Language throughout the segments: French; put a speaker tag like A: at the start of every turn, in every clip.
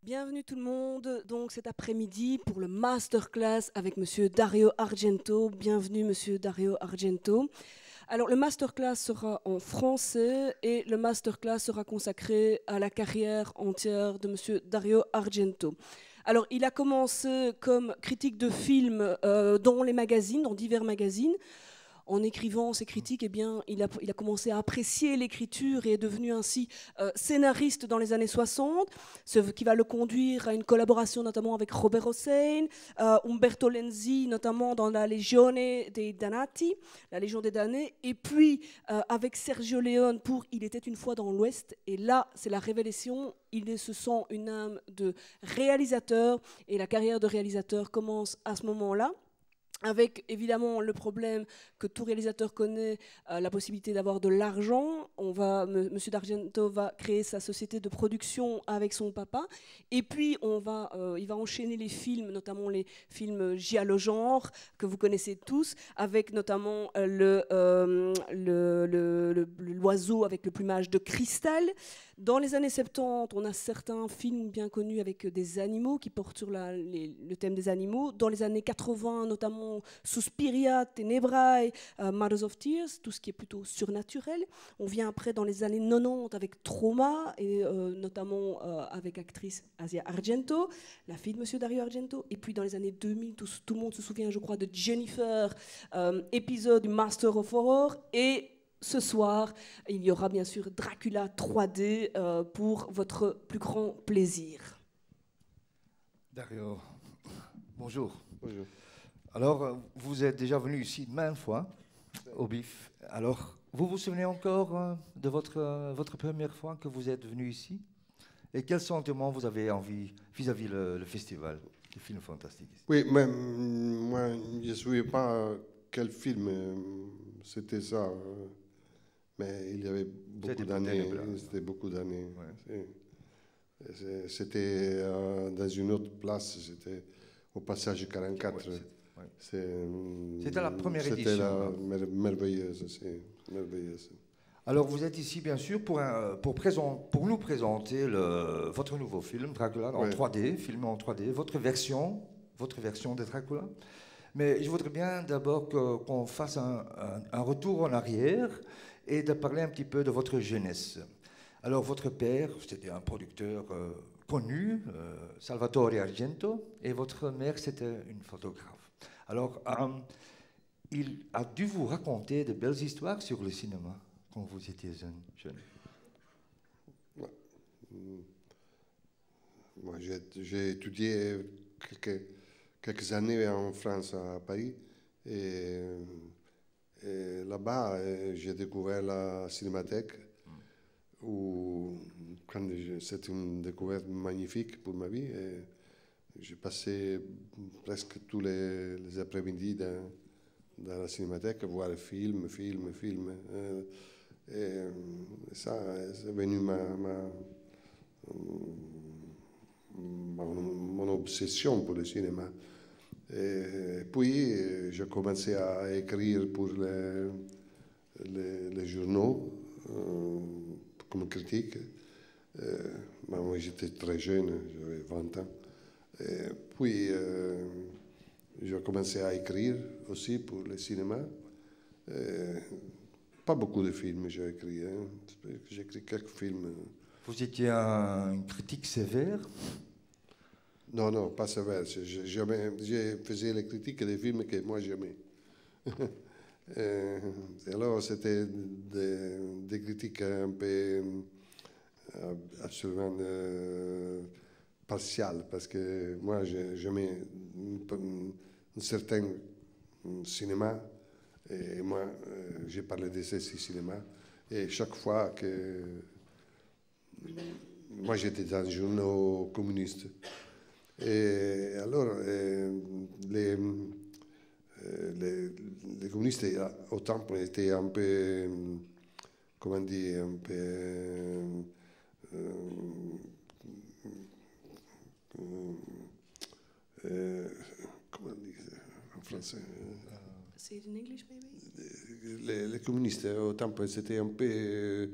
A: Bienvenue tout le monde, donc cet après-midi pour le masterclass avec Monsieur Dario Argento. Bienvenue Monsieur Dario Argento. Alors le masterclass sera en français et le masterclass sera consacré à la carrière entière de Monsieur Dario Argento. Alors il a commencé comme critique de films dans les magazines, dans divers magazines. En écrivant ses critiques, eh bien, il a commencé à apprécier l'écriture et est devenu ainsi scénariste dans les années 60, ce qui va le conduire à une collaboration notamment avec Robert Hossein, Umberto Lenzi, notamment dans la Legione dei Dannati, la Légion des damnés, et puis avec Sergio Leone pour Il était une fois dans l'Ouest, et là, c'est la révélation, il se sent une âme de réalisateur, et la carrière de réalisateur commence à ce moment-là, avec évidemment le problème que tout réalisateur connaît, la possibilité d'avoir de l'argent. Monsieur D'Argento va créer sa société de production avec son papa, et puis il va enchaîner les films, notamment les films giallo genre que vous connaissez tous, avec notamment l'oiseau avec le plumage de cristal. Dans les années 70, on a certains films bien connus avec des animaux qui portent sur le thème des animaux. Dans les années 80, notamment Suspiria, Tenebrae, Mothers of Tears, tout ce qui est plutôt surnaturel. On vient après dans les années 90 avec Trauma, et notamment avec l'actrice Asia Argento, la fille de Monsieur Dario Argento. Et puis dans les années 2000, tout le monde se souvient, je crois, de Jennifer, épisode du Master of Horror. Et ce soir, il y aura bien sûr Dracula 3D pour votre plus grand plaisir.
B: Dario, bonjour.
C: Bonjour.
B: Alors, vous êtes déjà venu ici maintes fois, au BIF. Alors, vous vous souvenez encore de votre première fois que vous êtes venu ici? Et quels sentiments vous avez envie vis-à-vis le festival des films fantastiques ici?
C: Oui, mais moi, je ne souviens pas quel film c'était ça. Mais il y avait beaucoup d'années. C'était beaucoup d'années.
B: Ouais.
C: C'était dans une autre place. C'était au passage 44.
B: Ouais,
C: C'était
B: la première édition.
C: C'était merveilleuse. C'est merveilleuse.
B: Alors, vous êtes ici, bien sûr, pour nous présenter votre nouveau film, Dracula, en 3D, filmé en 3D, votre version de Dracula. Mais je voudrais bien d'abord qu'on fasse un retour en arrière et de parler un petit peu de votre jeunesse. Alors, votre père, c'était un producteur connu, Salvatore Argento, et votre mère, c'était une photographe. Alors, il a dû vous raconter de belles histoires sur le cinéma quand vous étiez jeune.
C: Moi, j'ai étudié quelques années en France, à Paris, et là-bas, j'ai découvert la cinémathèque, où c'est une découverte magnifique pour ma vie. Et j'ai passé presque tous les après-midi dans la cinémathèque, voir les films. Et ça, c'est devenu mon obsession pour le cinéma. Et puis, j'ai commencé à écrire pour les journaux comme critique. Moi, j'étais très jeune, j'avais 20 ans. Et puis, j'ai commencé à écrire aussi pour le cinéma. Pas beaucoup de films j'ai écrit. J'ai écrit quelques films.
B: Vous étiez un critique sévère?
C: Non, pas sévère. Je faisais les critiques des films que moi j'aimais. Et alors, c'était des critiques un peu absolument partiales, parce que moi j'aimais un certain cinéma, et moi j'ai parlé de ce cinéma, et chaque fois que moi j'étais dans un journal communiste, et alors les communistes au temps étaient un peu, comment dire, un peu comment dire en français?
A: Say it in English, maybe?
C: Les communistes au temps c'était un peu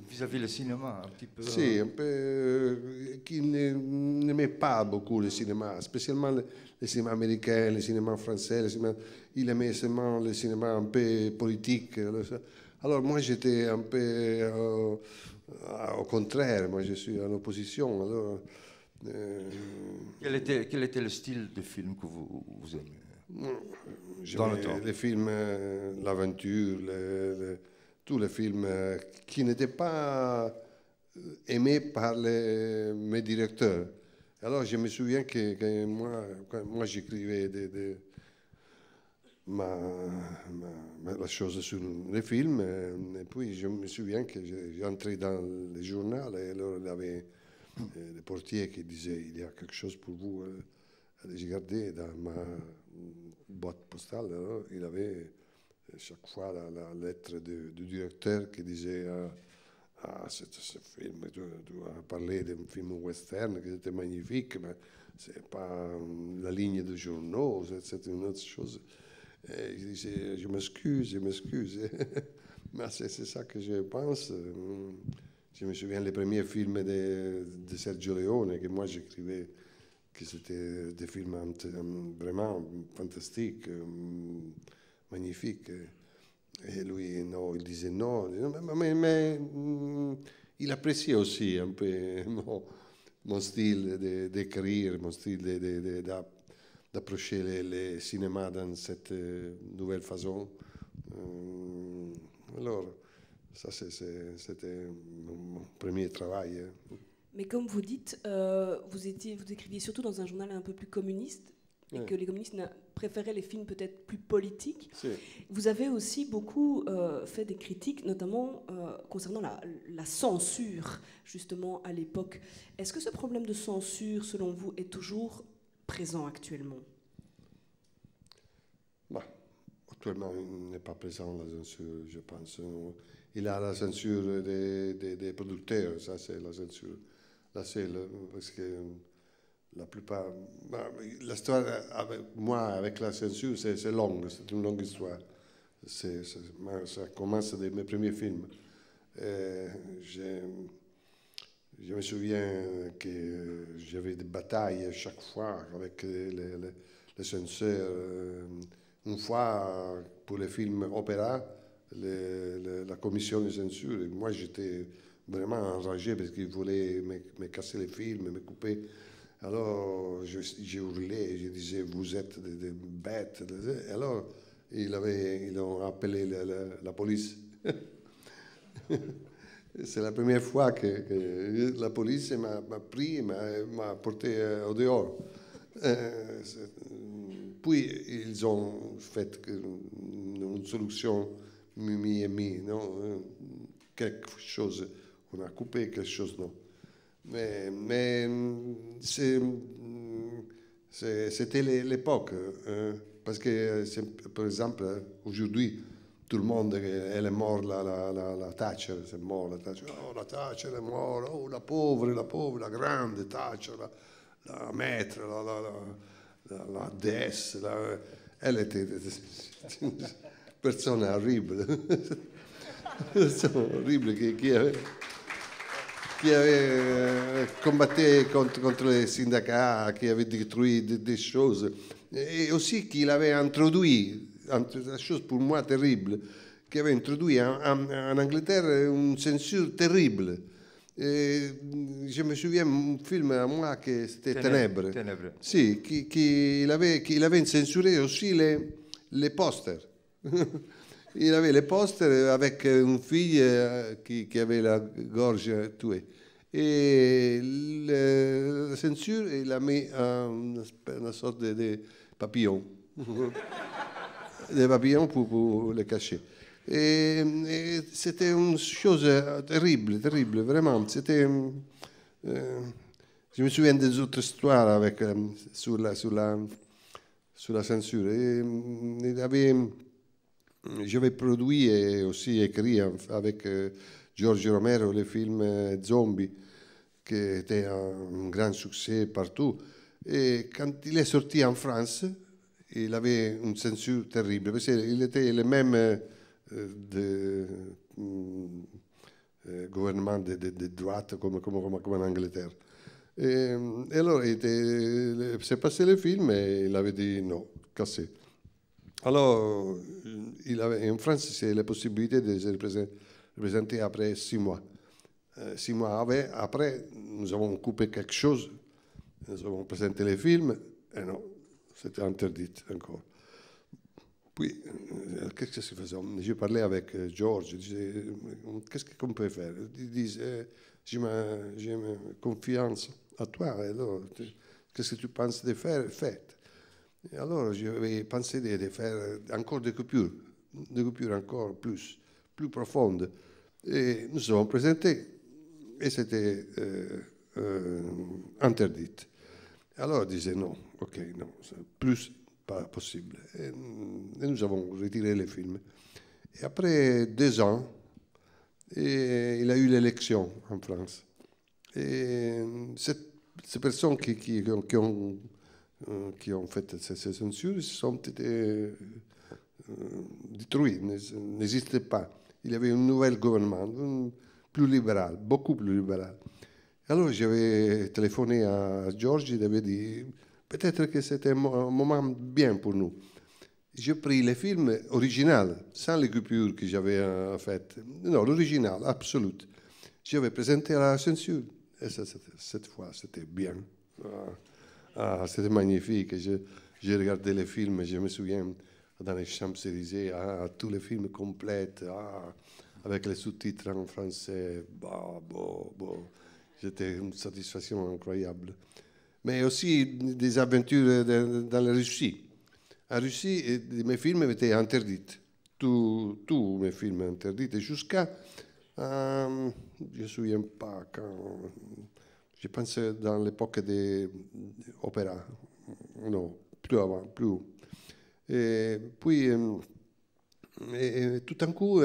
B: Vis-à-vis le cinéma, un petit peu.
C: Si, un peu, qui n'aimait pas beaucoup le cinéma, spécialement le cinéma américain, le cinéma français. Il aimait seulement le cinéma un peu politique. Alors moi, j'étais un peu au contraire. Moi, je suis en opposition. Alors,
B: quel était le style de film que vous aimez
C: dans le temps? Les films, l'aventure, tous les films qui n'étaient pas aimés par mes directeurs. Alors je me souviens que moi j'écrivais la chose sur les films, et puis je me souviens que j'entrais dans le journal et alors il y avait le portier qui disait il y a quelque chose pour vous à regarder dans ma boîte postale. Alors, il avait chaque fois la lettre du directeur qui disait ce film, tu as parlé d'un film western qui était magnifique, mais c'est pas la ligne de journaux, c'est une autre chose. Et je disais, je m'excuse. Mais c'est ça que je pense. Je me souviens les premiers films de Sergio Leone que moi j'écrivais, que c'était des films vraiment fantastiques, magnifiques. Et lui, non, il disait non. Mais il appréciait aussi un peu mon style d'écrire, mon style d'approcher le cinéma dans cette nouvelle façon. Alors, ça, c'était mon premier travail.
A: Mais comme vous dites, vous écriviez surtout dans un journal un peu plus communiste, et que les communistes préféraient les films peut-être plus politiques.
C: Si.
A: Vous avez aussi beaucoup fait des critiques, notamment concernant la censure, justement, à l'époque. Est-ce que ce problème de censure, selon vous, est toujours présent actuellement?
C: Actuellement, il n'est pas présent, la censure, je pense. Il y a la censure des producteurs, ça c'est la censure. Là, c'est parce que la plupart... L'histoire avec la censure, c'est longue, c'est une longue histoire. Ça commence dès mes premiers films. Je me souviens que j'avais des batailles chaque fois avec les censeurs. Une fois, pour les films opéra, la commission de censure, et moi j'étais vraiment enragé parce qu'ils voulaient me casser les films, me couper. Alors j'ai hurlé, je disais vous êtes des bêtes. Et alors ils ont appelé la police. C'est la première fois que la police m'a pris et m'a porté au dehors. Puis ils ont fait une solution mi et mi, non? Quelque chose on a coupé, quelque chose non. Mais c'était l'époque, parce que par exemple aujourd'hui tout le monde elle est morte, la Thatcher, c'est mort, la Thatcher, oh la Thatcher est morte, oh la pauvre, la grande Thatcher, la maître, la déesse, elle était une personne horrible, qui avait combattu contre les syndicats, qui avait détruit des choses, et aussi qu'il avait introduit, une chose pour moi terrible, qui avait introduit en Angleterre une censure terrible. Et je me souviens un film à moi que c'était Ténèbres. Si, qu'il avait censuré aussi les posters. Il avait les posters avec une fille qui avait la gorge tuée. Et la censure, il a mis une sorte de papillon. Des papillons pour les cacher. Et c'était une chose terrible, vraiment. C'était, je me souviens des autres histoires sur la censure. J'avais produit et aussi écrit avec Giorgio Romero le film Zombie, qui était un grand succès partout. Et quand il est sorti en France, il avait une censure terrible, parce qu'il était le même gouvernement de droite comme en Angleterre. Et alors, c'est passé le film et il avait dit non, cassé. Alors, en France, c'est la possibilité de se représenter après 6 mois. 6 mois après, nous avons coupé quelque chose, nous avons présenté les films, et non, c'était interdit encore. Puis, qu'est-ce que se faisait? Je parlais avec George, je disais, qu'est-ce qu'on peut faire? Il disait, j'ai confiance à toi, alors, qu'est-ce que tu penses de faire? Faites. Et alors, j'avais pensé de faire encore des coupures encore plus profondes. Et nous avons présenté, et c'était interdit. Alors, on disait non, ok, non, plus pas possible. Et nous avons retiré les films. Et après 2 ans, il a eu l'élection en France. Et ces personnes qui ont fait ces censures sont été détruites, n'existaient pas. Il y avait un nouvel gouvernement, plus libéral, beaucoup plus libéral. Alors j'avais téléphoné à George, il avait dit peut-être que c'était un moment bien pour nous. J'ai pris les films originaux, sans les coupures que j'avais faites. Non, l'original, absolu. J'avais présenté à la censure. Et cette fois, c'était bien. C'était magnifique. J'ai regardé les films, je me souviens, dans les Champs-Élysées, tous les films complets, avec les sous-titres en français. C'était une satisfaction incroyable. Mais aussi des aventures dans la Russie. En Russie, mes films étaient interdits. Tous mes films interdits. Jusqu'à, je ne me souviens pas, quand je pense dans l'époque des opéras. Non, plus avant, plus haut. Et puis, tout d'un coup,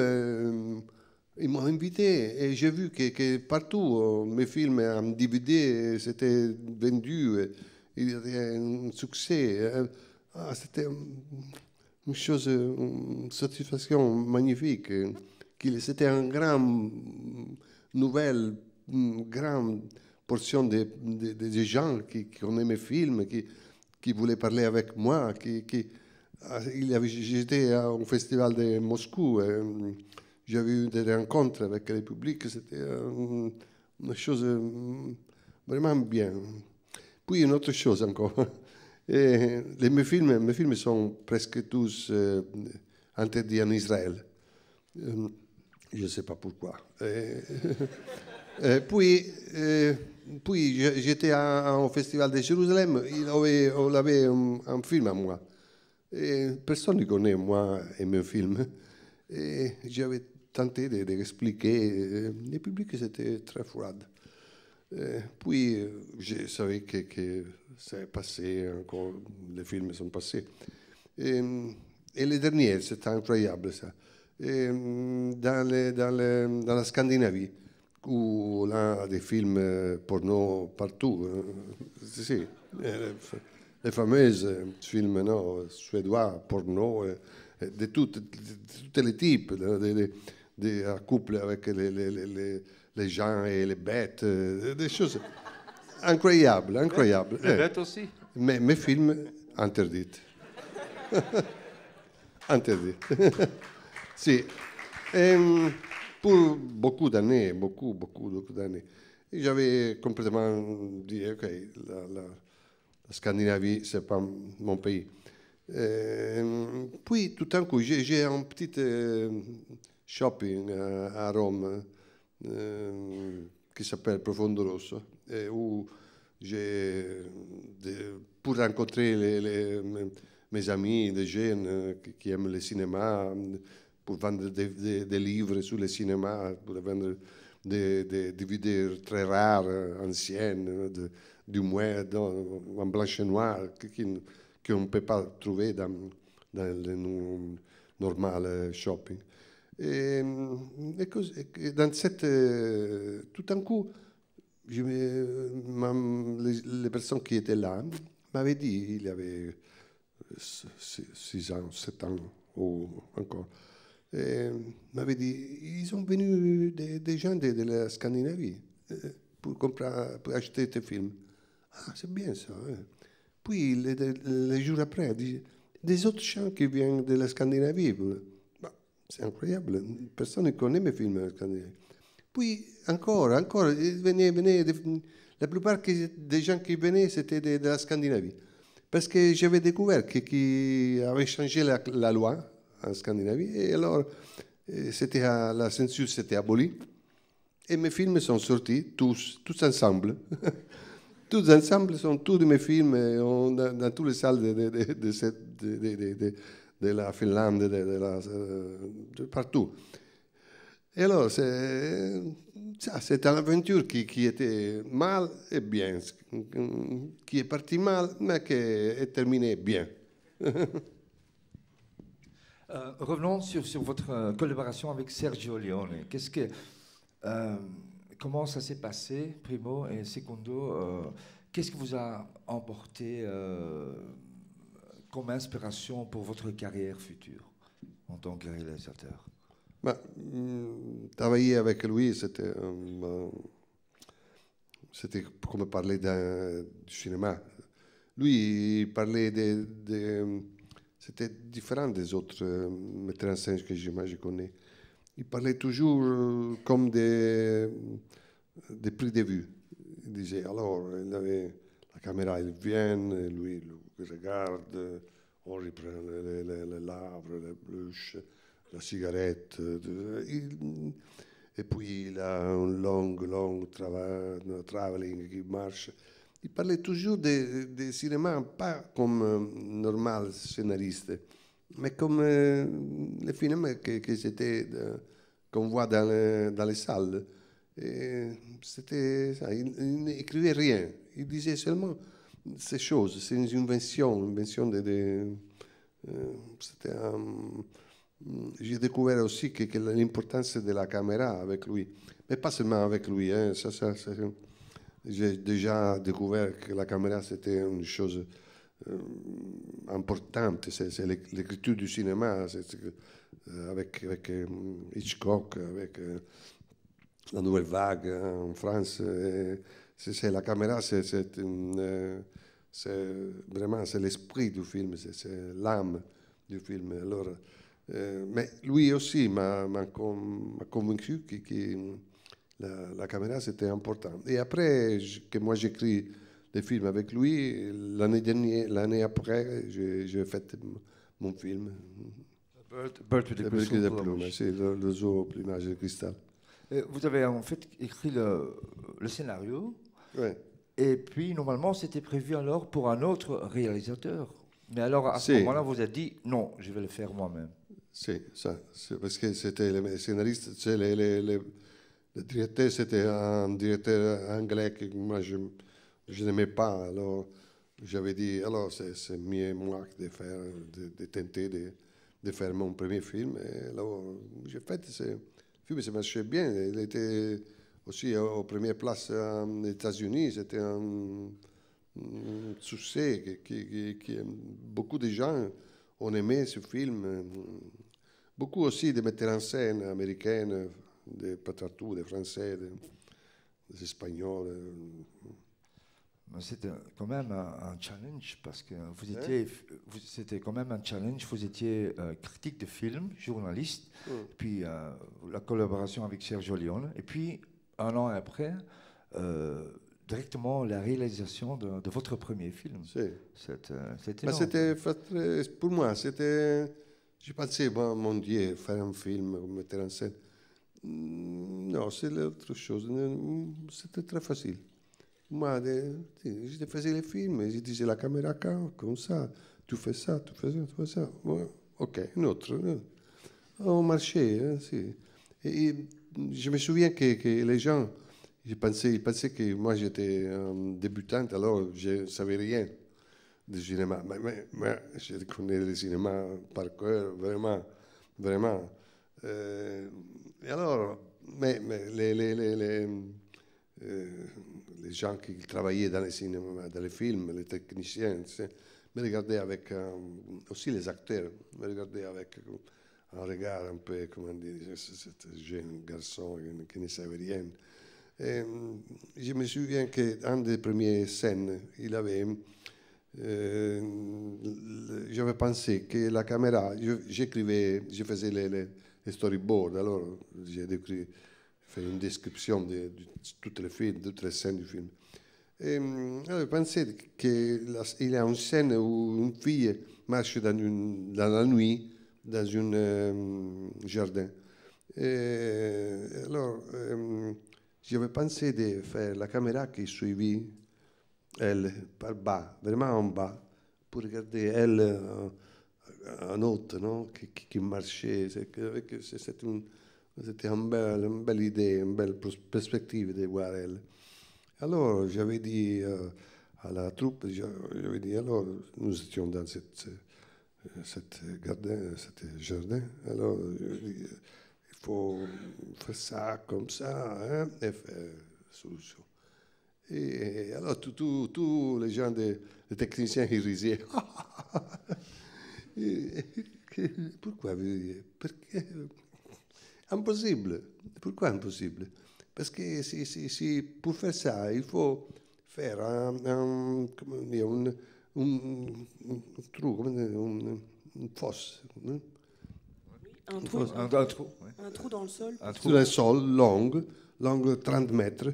C: ils m'ont invité et j'ai vu que partout, mes films en DVD s'étaient vendus. Il y avait un succès. C'était une chose, une satisfaction magnifique. C'était une grande nouvelle, une grande portion des gens qui connaissaient mes films, qui voulaient parler avec moi. J'étais au festival de Moscou. J'avais eu des rencontres avec le public. C'était une chose vraiment bien. Puis une autre chose encore. Mes films sont presque tous interdits en Israël. Je ne sais pas pourquoi. Puis j'étais au Festival de Jérusalem, on avait un film à moi. Et personne ne connaît moi et mes films. Et j'avais tenté d'expliquer. Le public était très froid. Puis je savais que ça est passé, encore les films sont passés. Et les derniers, c'était incroyable ça. Dans la Scandinavie, où on a des films porno partout. Si, les fameux films suédois, porno, de tous les types, des couples avec les gens et les bêtes, des choses incroyables.
B: Les bêtes aussi.
C: Mais mes films interdits. Interdits. Si. Pour beaucoup d'années, beaucoup d'années. J'avais complètement dit, ok, la Scandinavie, c'est pas mon pays. Puis, tout d'un coup, j'ai un petit shopping à Rome qui s'appelle Profondo Rosso, où pour rencontrer mes amis, des jeunes qui aiment le cinéma, pour vendre des livres sur le cinéma, pour vendre des DVD très rares, anciennes, du moins en blanc et noir, qu'on ne peut pas trouver dans le normal shopping. Et dans tout d'un coup, les personnes qui étaient là m'avaient dit, il y avait 6 ans, 7 ans, ou encore, m'avait dit, ils sont venus des gens de la Scandinavie pour acheter tes films. Ah, c'est bien ça. Hein. Puis, les jours après, des autres gens qui viennent de la Scandinavie. Bah, c'est incroyable. Personne ne connaît mes films en Scandinavie. Puis, encore, venaient, la plupart des gens qui venaient, c'était de la Scandinavie. Parce que j'avais découvert qu'ils avaient changé la loi en Scandinavie. Et alors, la censure s'était abolie. Et mes films sont sortis, tous ensemble. Tous ensemble sont tous mes films dans toutes les salles de la Finlande, de partout. Et alors, c'est une aventure qui était mal et bien, qui est partie mal, mais qui est terminée bien.
B: Revenons sur votre collaboration avec Sergio Leone. Comment ça s'est passé, primo et secondo? Qu'est-ce qui vous a emporté comme inspiration pour votre carrière future en tant que réalisateur?
C: Travailler avec lui, c'était comme parler du cinéma. Lui, il parlait c'était différent des autres metteurs en scène que je connais. Il parlait toujours comme des prix de vue. Il disait, alors, la caméra, elle vient, lui, il regarde, on reprend le lèvres, les bluches, la cigarette. Et puis, il a un long travelling qui marche. Il parlait toujours de cinéma, pas comme normal scénariste, mais comme les films qu'on voit dans les salles. C'était ça, il n'écrivait rien, il disait seulement ces choses, c'est une invention c'était j'ai découvert aussi que l'importance de la caméra avec lui, mais pas seulement avec lui, hein, j'ai déjà découvert que la caméra c'était une chose importante, c'est l'écriture du cinéma, avec Hitchcock, avec la nouvelle vague en France. La caméra, c'est vraiment l'esprit du film, c'est l'âme du film. Alors, mais lui aussi m'a convaincu que la caméra c'était important. Et après que moi j'écris des films avec lui, l'année après, j'ai fait mon film.
B: Bird with the Plumage.
C: C'est le zoo au plumage de cristal.
B: Vous avez en fait écrit le scénario,
C: ouais.
B: Et puis normalement c'était prévu alors pour un autre réalisateur. Mais alors à ce moment-là, vous avez dit non, je vais le faire moi-même.
C: C'est ça, parce que c'était le scénariste, le directeur, c'était un directeur anglais que moi je n'aimais pas. Alors j'avais dit, alors c'est mieux moi de tenter de faire mon premier film. Et alors j'ai fait ce film, ça marchait bien. Il était aussi aux premières places aux États-Unis. C'était un succès que beaucoup de gens ont aimé ce film. Beaucoup aussi de metteurs en scène américains, partout, des Français, des Espagnols.
B: C'était quand même un challenge parce que c'était quand même un challenge. Vous étiez critique de film, journaliste, puis la collaboration avec Sergio Leone, et puis un an après, directement la réalisation de votre premier film.
C: C'était pour moi, je pensais, mon Dieu, faire un film, mettre en scène. Non, c'est l'autre chose. C'était très facile. Moi, je faisais les films, je disais la caméra comme ça, tu fais ça, tu fais ça, tu fais ça. Ouais, ok, un autre. On marchait, hein, si. Et je me souviens que les gens, ils pensaient que moi j'étais débutante, alors je ne savais rien du cinéma. Mais je connais le cinéma par cœur, vraiment, vraiment. Et alors, mais les gens qui travaillaient dans les cinémas, dans les films, les techniciens, me regardaient avec, aussi les acteurs, me regardaient un regard un peu, comment dire, cet jeune garçon qui ne savait rien. Et je me souviens qu'un des premières scènes, il avait... j'avais pensé que la caméra, j'écrivais, je faisais les storyboards, alors j'ai fait une description de toutes les films, toutes les scènes du film. Et j'avais pensé qu'il y a une scène où une fille marche dans la nuit dans un jardin. Et alors, j'avais pensé de faire la caméra qui suivit elle par bas, vraiment en bas, pour regarder elle en haut, non? qui marchait. C'était une belle idée, une belle perspective de voir elle. Alors j'avais dit à la troupe, j'avais dit, alors nous étions dans cet jardin, alors il faut faire ça comme ça, hein, et faire solution. Et alors tous les gens, les techniciens, ils risaient. Pourquoi? Impossible. Pourquoi impossible? Parce que pour faire ça, il faut faire un trou, une fosse.
A: Un trou,
B: Ouais.
A: un trou dans le sol.
C: Sur le sol, long 30 mètres,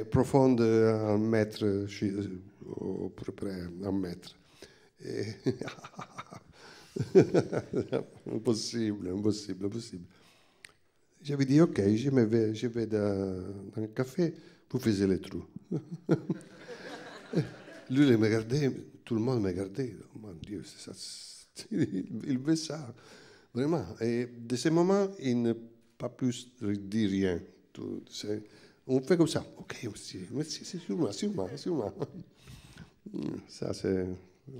C: profonde 1 mètre, à peu près 1 mètre. Impossible. J'avais dit, ok, je vais dans un café pour faire les trous. Lui, il me regardait, tout le monde me regardait. Oh, mon Dieu, c'est ça, il veut ça, vraiment. Et de ce moment, il n'a pas plus dit rien. On fait comme ça. Ok, merci, c'est sûrement. Ça, c'est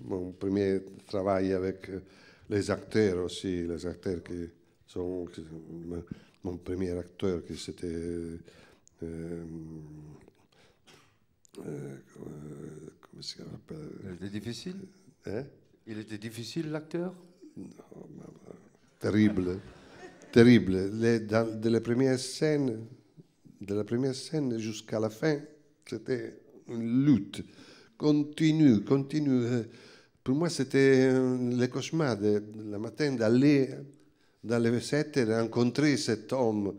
C: mon premier travail avec les acteurs aussi, les acteurs qui sont... Mon premier acteur, qui c'était... comment ça s'appelle?
B: Il était difficile?
C: Hein?
B: Il était difficile, l'acteur?
C: Terrible. De la première scène jusqu'à la fin, c'était une lutte continue. Pour moi, c'était le cauchemar le matin d'aller dans les 7 et rencontrer cet homme.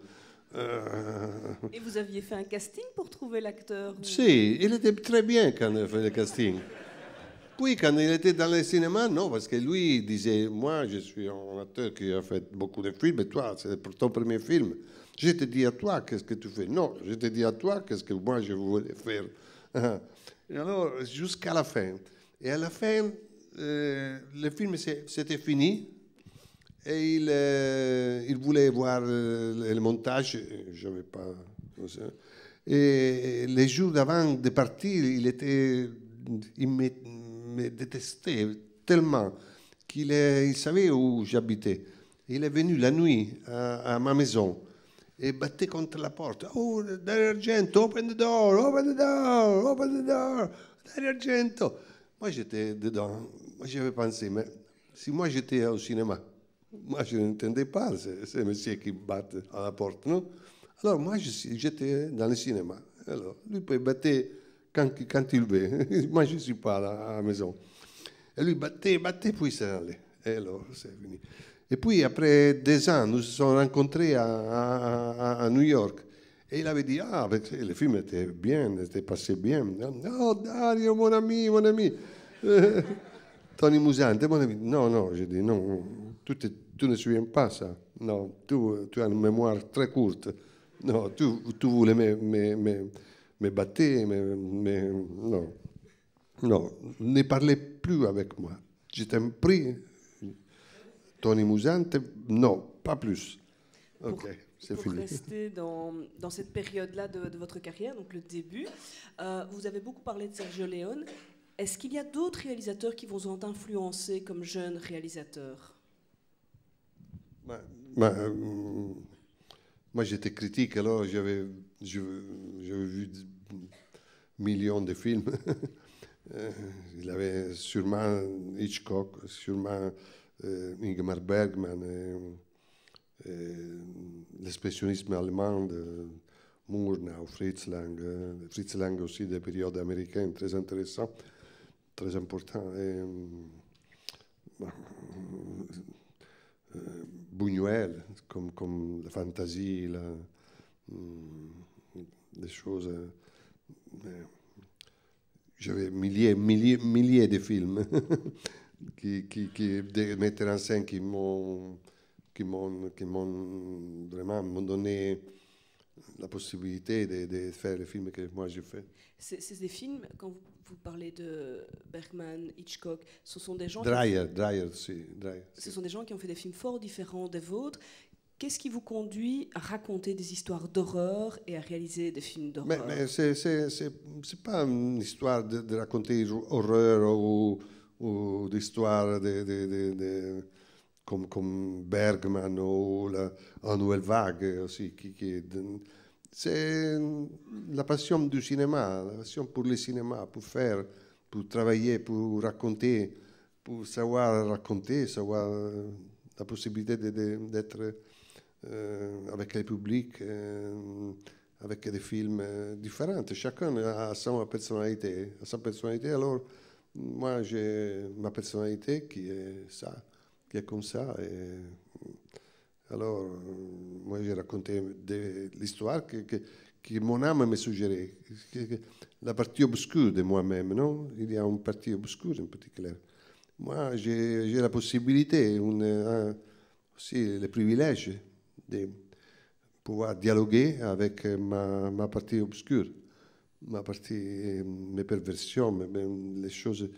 A: Et vous aviez fait un casting pour trouver l'acteur?
C: Si, il était très bien quand il a fait le casting. Puis, quand il était dans le cinéma, non, parce que lui il disait, moi, je suis un acteur qui a fait beaucoup de films, et toi, c'est pour ton premier film. Je te dis à toi, qu'est-ce que tu fais? Non, je te dis à toi, qu'est-ce que moi, je voulais faire. Et alors, jusqu'à la fin. Et à la fin, le film, c'était fini. Et il voulait voir le montage, je n'avais pas... Et les jours d'avant de partir, il me détestait tellement qu'il savait où j'habitais. Il est venu la nuit à ma maison et battait contre la porte. Oh, Dario Argento, open the door, Dario Argento. Moi, j'étais dedans. Moi, j'avais pensé, mais si moi j'étais au cinéma, moi, je n'entendais pas ces messieurs qui battent à la porte, non? Alors, moi, j'étais dans le cinéma. Alors, lui peut battre quand il veut. Moi, je ne suis pas à la maison. Et lui battait, puis c'est allé. Et alors, c'est fini. Et puis, après 2 ans, nous nous sommes rencontrés à New York. Et il avait dit, le film était bien, était passé bien. Oh, Dario, mon ami. Tony Musante, mon ami. Non, je dis, non, tu ne te souviens pas ça. Non, tu as une mémoire très courte. Non, tu voulais me battre, mais non. Non, ne parlez plus avec moi. Je t'ai pris, Tony Musante, non, pas plus. Ok, c'est fini.
A: Pour rester dans cette période-là de votre carrière, donc le début, vous avez beaucoup parlé de Sergio Leone. Est-ce qu'il y a d'autres réalisateurs qui vous ont influencé comme jeune réalisateur?
C: Moi, j'étais critique, alors j'avais vu millions de films. Il avait sûrement Hitchcock, sûrement Ingmar Bergman. l'expressionnisme allemand de Murnau, Fritz Lang. Fritz Lang aussi des périodes américaines très intéressants, très importants. Buñuel, comme la fantaisie, des choses. J'avais milliers de films des metteurs en scène qui m'ont vraiment m'ont donné la possibilité de faire les films que moi j'ai fait.
A: C'est des films, quand vous parlez de Bergman, Hitchcock, ce sont des gens
C: Dreyer.
A: Ce sont des gens qui ont fait des films fort différents des vôtres. Qu'est-ce qui vous conduit à raconter des histoires d'horreur et à réaliser des films d'horreur?
C: Mais c'est pas une histoire de raconter horreur ou d'histoire comme Bergman ou la Nouvelle Vague aussi. C'est la passion du cinéma, la passion pour le cinéma, pour faire, pour travailler, pour raconter, pour savoir raconter, savoir la possibilité d'être avec le public, avec des films différents. Chacun a sa personnalité. Alors, moi, j'ai ma personnalité qui est ça, qui est comme ça. Et alors, moi, j'ai raconté l'histoire que mon âme me suggérait. La partie obscure de moi-même, non? Il y a une partie obscure, en particulier. Moi, j'ai la possibilité, aussi le privilège de pouvoir dialoguer avec ma partie obscure, mes perversions, les choses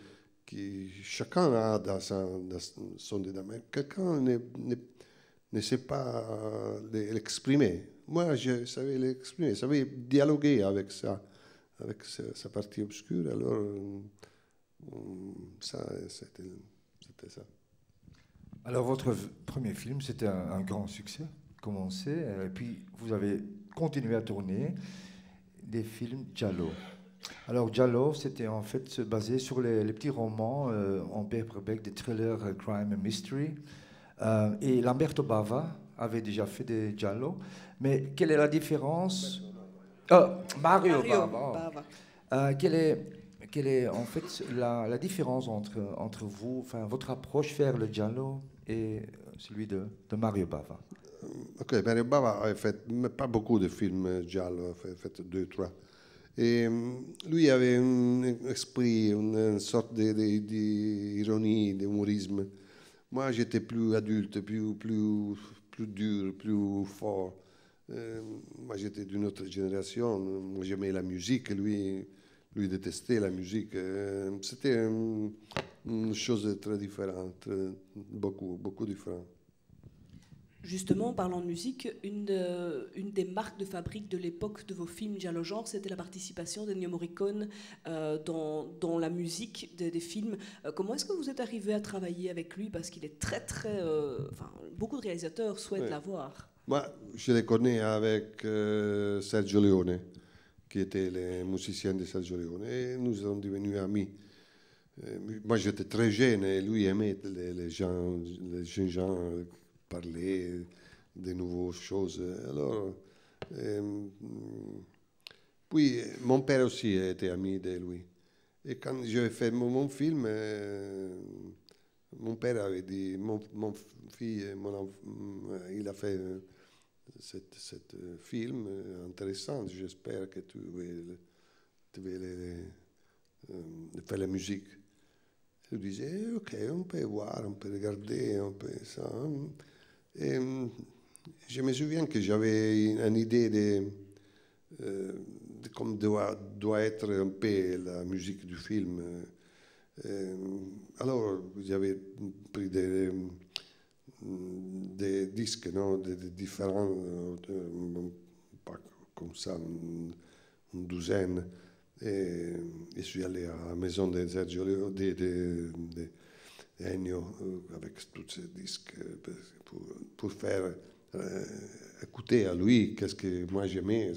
C: que chacun a dans son dedans. Quelqu'un ne sait pas l'exprimer. Moi, je savais l'exprimer, je savais dialoguer avec ça, avec sa partie obscure. Alors, ça, c'était ça.
B: Alors, votre premier film, c'était un grand succès, commencé, et puis vous avez continué à tourner des films giallo. Alors, giallo, c'était en fait basé sur les petits romans en paperback, des thrillers crime and mystery. Et Lamberto Bava avait déjà fait des giallo. Mais quelle est la différence? Mario Bava. Quelle est en fait la différence entre vous, enfin, votre approche vers le giallo et celui de Mario Bava?
C: Ok, Mario Bava a fait pas beaucoup de films giallo, a fait 2, 3. Et lui avait un esprit, une sorte d'ironie, d'humorisme. Moi, j'étais plus adulte, plus dur, plus fort. Moi, j'étais d'une autre génération. Moi, j'aimais la musique. Lui détestait la musique. C'était une chose très différente, beaucoup différente.
A: Justement, en parlant de musique, une des marques de fabrique de l'époque de vos films giallo genre, c'était la participation d'Ennio Morricone dans la musique des films. Comment est-ce que vous êtes arrivé à travailler avec lui? Parce qu'il est très... beaucoup de réalisateurs souhaitent l'avoir.
C: Moi, je le connais avec Sergio Leone, qui était le musicien de Sergio Leone, et nous sommes devenus amis. Moi, j'étais très jeune et lui aimait les jeunes gens parler de nouvelles choses. Alors, puis mon père aussi était ami de lui. Et quand j'ai fait mon film, mon père avait dit, mon fils, il a fait ce film intéressant. J'espère que tu veux faire la musique. Je disais, ok, on peut voir, on peut regarder, on peut ça. Et je me souviens que j'avais une idée de comme doit être un peu la musique du film. Alors, j'avais pris des disques, non, des différents, pas comme ça, une douzaine. Et je suis allé à la maison de Sergio Ennio avec tous ces disques pour faire écouter à lui qu'est-ce que moi j'aimais.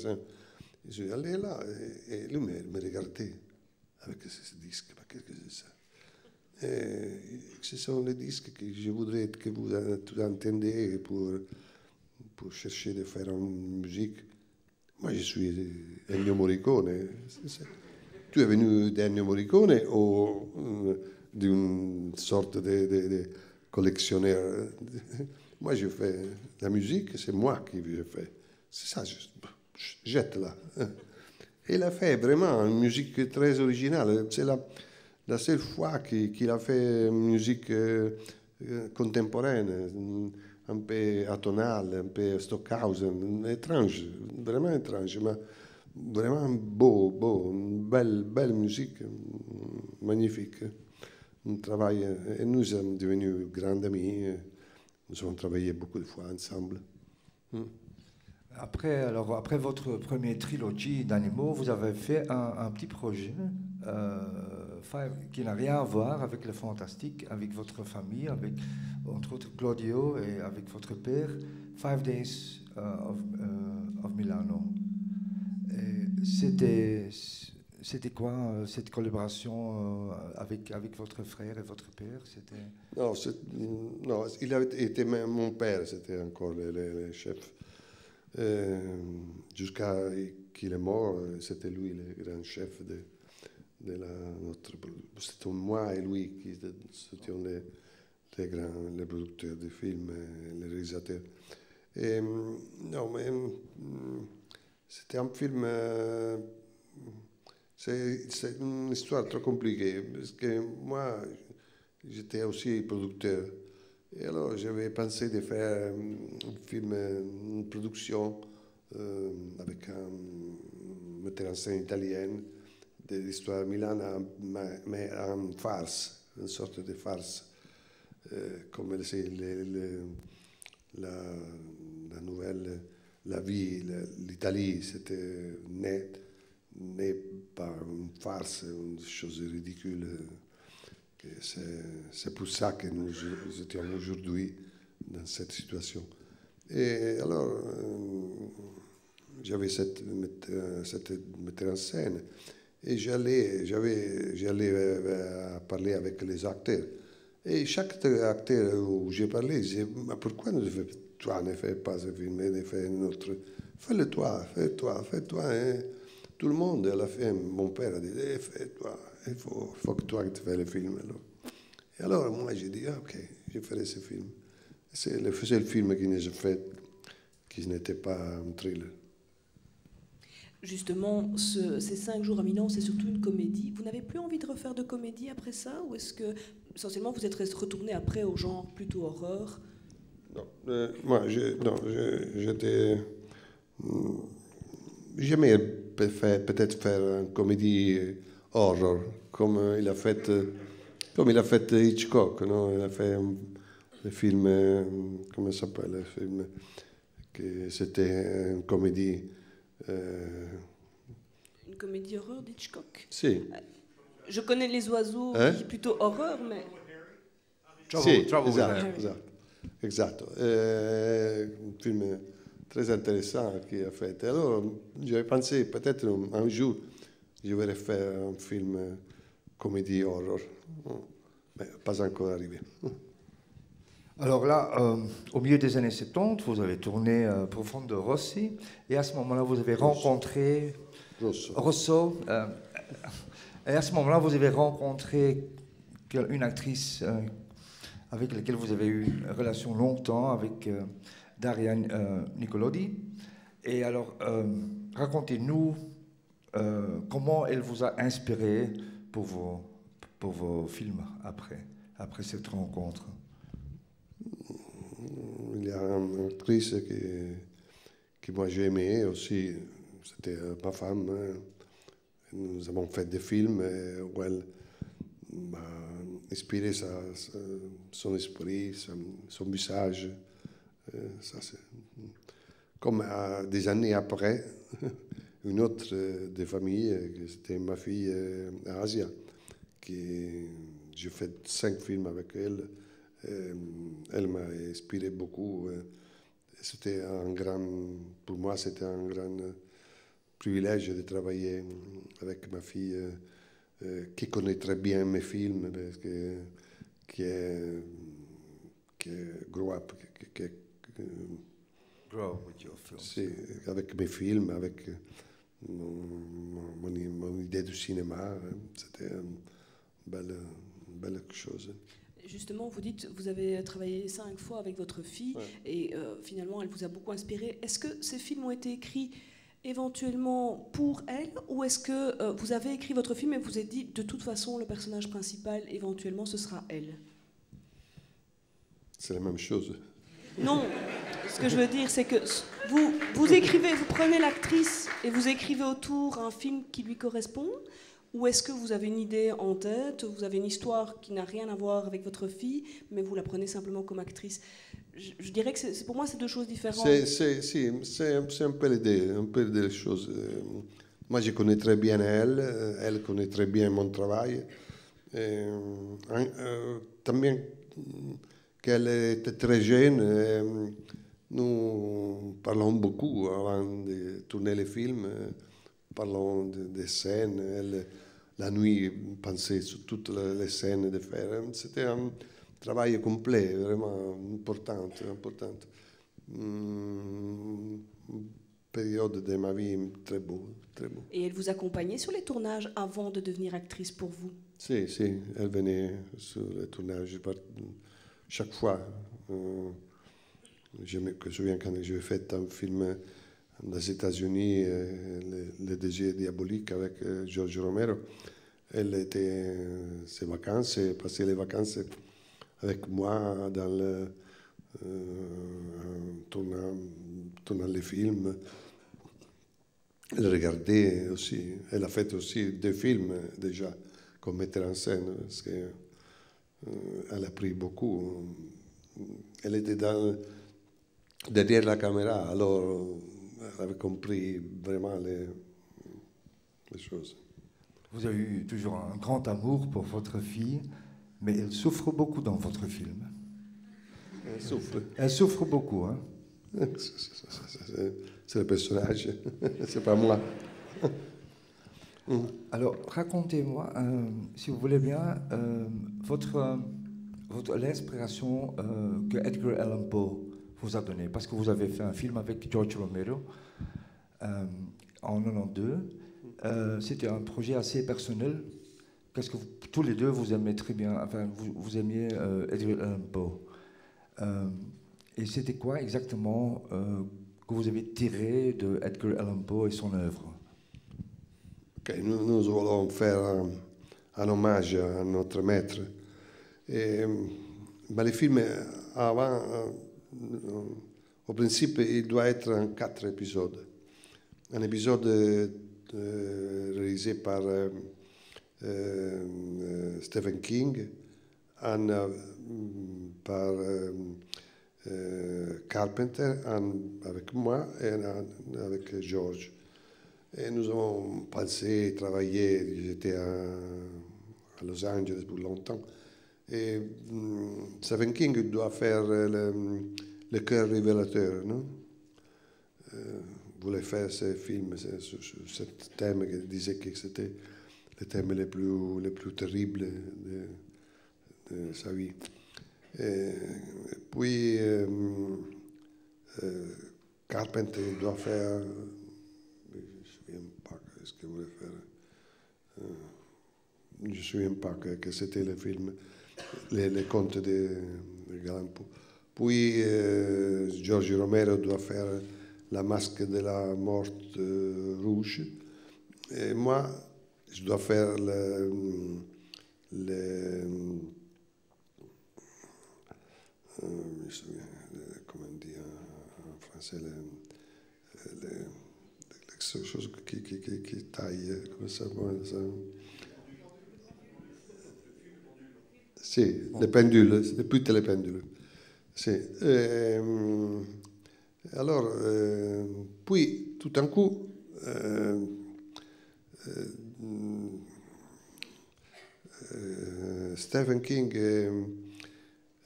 C: Je suis allé là et lui me regardait avec ces disques. Qu'est-ce que c'est ça? Et ce sont les disques que je voudrais que vous entendiez pour pour chercher de faire une musique. Moi, je suis Ennio Morricone. Tu es venu d'Ennio Morricone ou d'une sorte de collectionneur? Moi, je fais la musique, c'est moi qui je fais. C'est ça, je jette là. Et il a fait vraiment une musique très originale. C'est la seule fois qu'il a fait une musique contemporaine, un peu atonale, un peu Stockhausen, étrange, vraiment étrange, mais vraiment beau, une belle musique, magnifique. Un travail, et nous sommes devenus grands amis, nous avons travaillé beaucoup de fois ensemble.
B: Après votre première trilogie d'animaux, vous avez fait un petit projet qui n'a rien à voir avec le fantastique, avec votre famille, avec entre autres Claudio et avec votre père, 5 Days of Milano. C'était quoi cette collaboration avec votre frère et votre père?
C: Non, il avait été mon père, c'était encore le chef. Jusqu'à qu'il est mort, c'était lui le grand chef de notre production. C'était moi et lui qui étions les producteurs de films, les réalisateurs. Non, mais c'était un film. C'est une histoire trop compliquée parce que moi, j'étais aussi producteur. Et alors, j'avais pensé de faire un film, une production avec un metteur en scène italien de l'histoire de Milan, mais en farce, une sorte de farce, comme la nouvelle, la vie, l'Italie, c'était né par une farce, une chose ridicule. C'est pour ça que nous étions aujourd'hui dans cette situation. Et alors, j'avais cette metteur en scène et j'allais parler avec les acteurs. Et chaque acteur où j'ai parlé disait, mais pourquoi toi ne fais pas ce film et ne fais un autre? Fais-le toi, fais-toi. Et tout le monde, à la fin, mon père a dit, fais-toi, il faut que toi tu fais le film. Alors. Et alors, moi, j'ai dit, ok, je ferai ce film. C'est le seul film que j'ai fait qui n'était pas un thriller.
A: Justement, ces 5 jours à Milan, c'est surtout une comédie. Vous n'avez plus envie de refaire de comédie après ça? Ou est-ce que, essentiellement, vous êtes retourné après au genre plutôt horreur?
C: Non, j'aimais peut-être faire une comédie horror, comme il a fait Hitchcock, no? Il a fait un film, comment ça s'appelle, le film, que c'était une comédie.
A: Une comédie horreur d'Hitchcock?
C: Si.
A: Je connais Les Oiseaux, qui est plutôt horreur, mais...
C: Esatto. Un film très intéressant qu'il a fait. Alors, j'avais pensé peut-être un jour, je vais faire un film comédie horror. Mais pas encore arrivé.
B: Alors là, au milieu des années 70, vous avez tourné Profondo Rossi, et à ce moment-là, vous avez rencontré Rosso. Et à ce moment-là, vous avez rencontré une actrice avec laquelle vous avez eu une relation longtemps, avec Daria Nicolodi. Et alors, racontez-nous comment elle vous a inspiré pour vos films après cette rencontre.
C: Il y a une actrice que moi j'ai aimée aussi, c'était ma femme. Nous avons fait des films où elle m'a inspiré son esprit, son visage. Ça, comme des années après, une autre des familles, c'était ma fille Asia, j'ai fait 5 films avec elle. Elle m'a inspiré beaucoup. C'était pour moi, c'était un grand privilège de travailler avec ma fille qui connaît très bien mes films, parce qui est grow up,
B: Grow with your films.
C: Si, avec mes films, avec mon idée du cinéma. C'était une belle chose.
A: Justement, vous dites, vous avez travaillé 5 fois avec votre fille, et finalement, elle vous a beaucoup inspiré. Est-ce que ces films ont été écrits éventuellement pour elle, ou est-ce que vous avez écrit votre film et vous vous êtes dit, de toute façon, le personnage principal, éventuellement, ce sera elle?
C: C'est la même chose.
A: Non, ce que je veux dire, c'est que vous écrivez, vous prenez l'actrice et vous écrivez autour un film qui lui correspond, ou est-ce que vous avez une idée en tête, vous avez une histoire qui n'a rien à voir avec votre fille, mais vous la prenez simplement comme actrice? Je dirais que pour moi, c'est deux choses différentes.
C: C'est un peu l'idée des choses. Moi, je connais très bien elle connaît très bien mon travail. También qu'elle était très jeune, nous parlons beaucoup avant de tourner les films, parlons des scènes, elle, la nuit pensait sur toutes les scènes de faire. C'était un travail complet, vraiment important. Une période de ma vie très beau.
A: Et elle vous accompagnait sur les tournages avant de devenir actrice pour vous?
C: Si, elle venait sur les tournages chaque fois. Je me souviens quand j'ai fait un film aux États-Unis, Le désir diabolique avec George Romero. Elle était ses vacances, et passait les vacances avec moi dans le tournant les films. Elle regardait aussi. Elle a fait aussi 2 films déjà comme metteur en scène, parce qu'elle a appris beaucoup. Elle était derrière la caméra, alors elle avait compris vraiment les choses.
B: Vous avez eu toujours un grand amour pour votre fille, mais elle souffre beaucoup dans votre film.
C: Elle souffre.
B: Elle souffre beaucoup, hein?
C: C'est le personnage, c'est pas moi.
B: Alors, racontez-moi, si vous voulez bien, l'inspiration que Edgar Allan Poe vous a donnée, parce que vous avez fait un film avec George Romero en 92. C'était un projet assez personnel. Qu'est-ce que tous les deux vous aimez très bien, enfin vous aimiez Edgar Allan Poe. Et c'était quoi exactement que vous avez tiré de Edgar Allan Poe et son œuvre?
C: Okay, nous voulons faire un hommage à notre maître. Mais le film, avant, au principe, il doit être en 4 épisodes. Un épisode réalisé par Stephen King, un par Carpenter, un avec moi et un avec George. Et nous avons pensé, travaillé, j'étais à Los Angeles pour longtemps. Et Stephen King doit faire le cœur révélateur, non? Voulait faire ce film sur ce thème qui disait que c'était le thème le plus terrible de sa vie. Et puis Carpenter doit faire, je ne me souviens pas ce qu'il voulait faire. Je ne me souviens pas que c'était le film, les contes de Allan Poe. Puis George Romero doit faire La masque de la morte rouge. Et moi, je dois faire je me souviens, comment on dit en français, les choses qui taillent, comment ça va, ça. Sì, le pendule, tutte le pendule. Sì. Alors, puis, tout d'un coup, Stephen King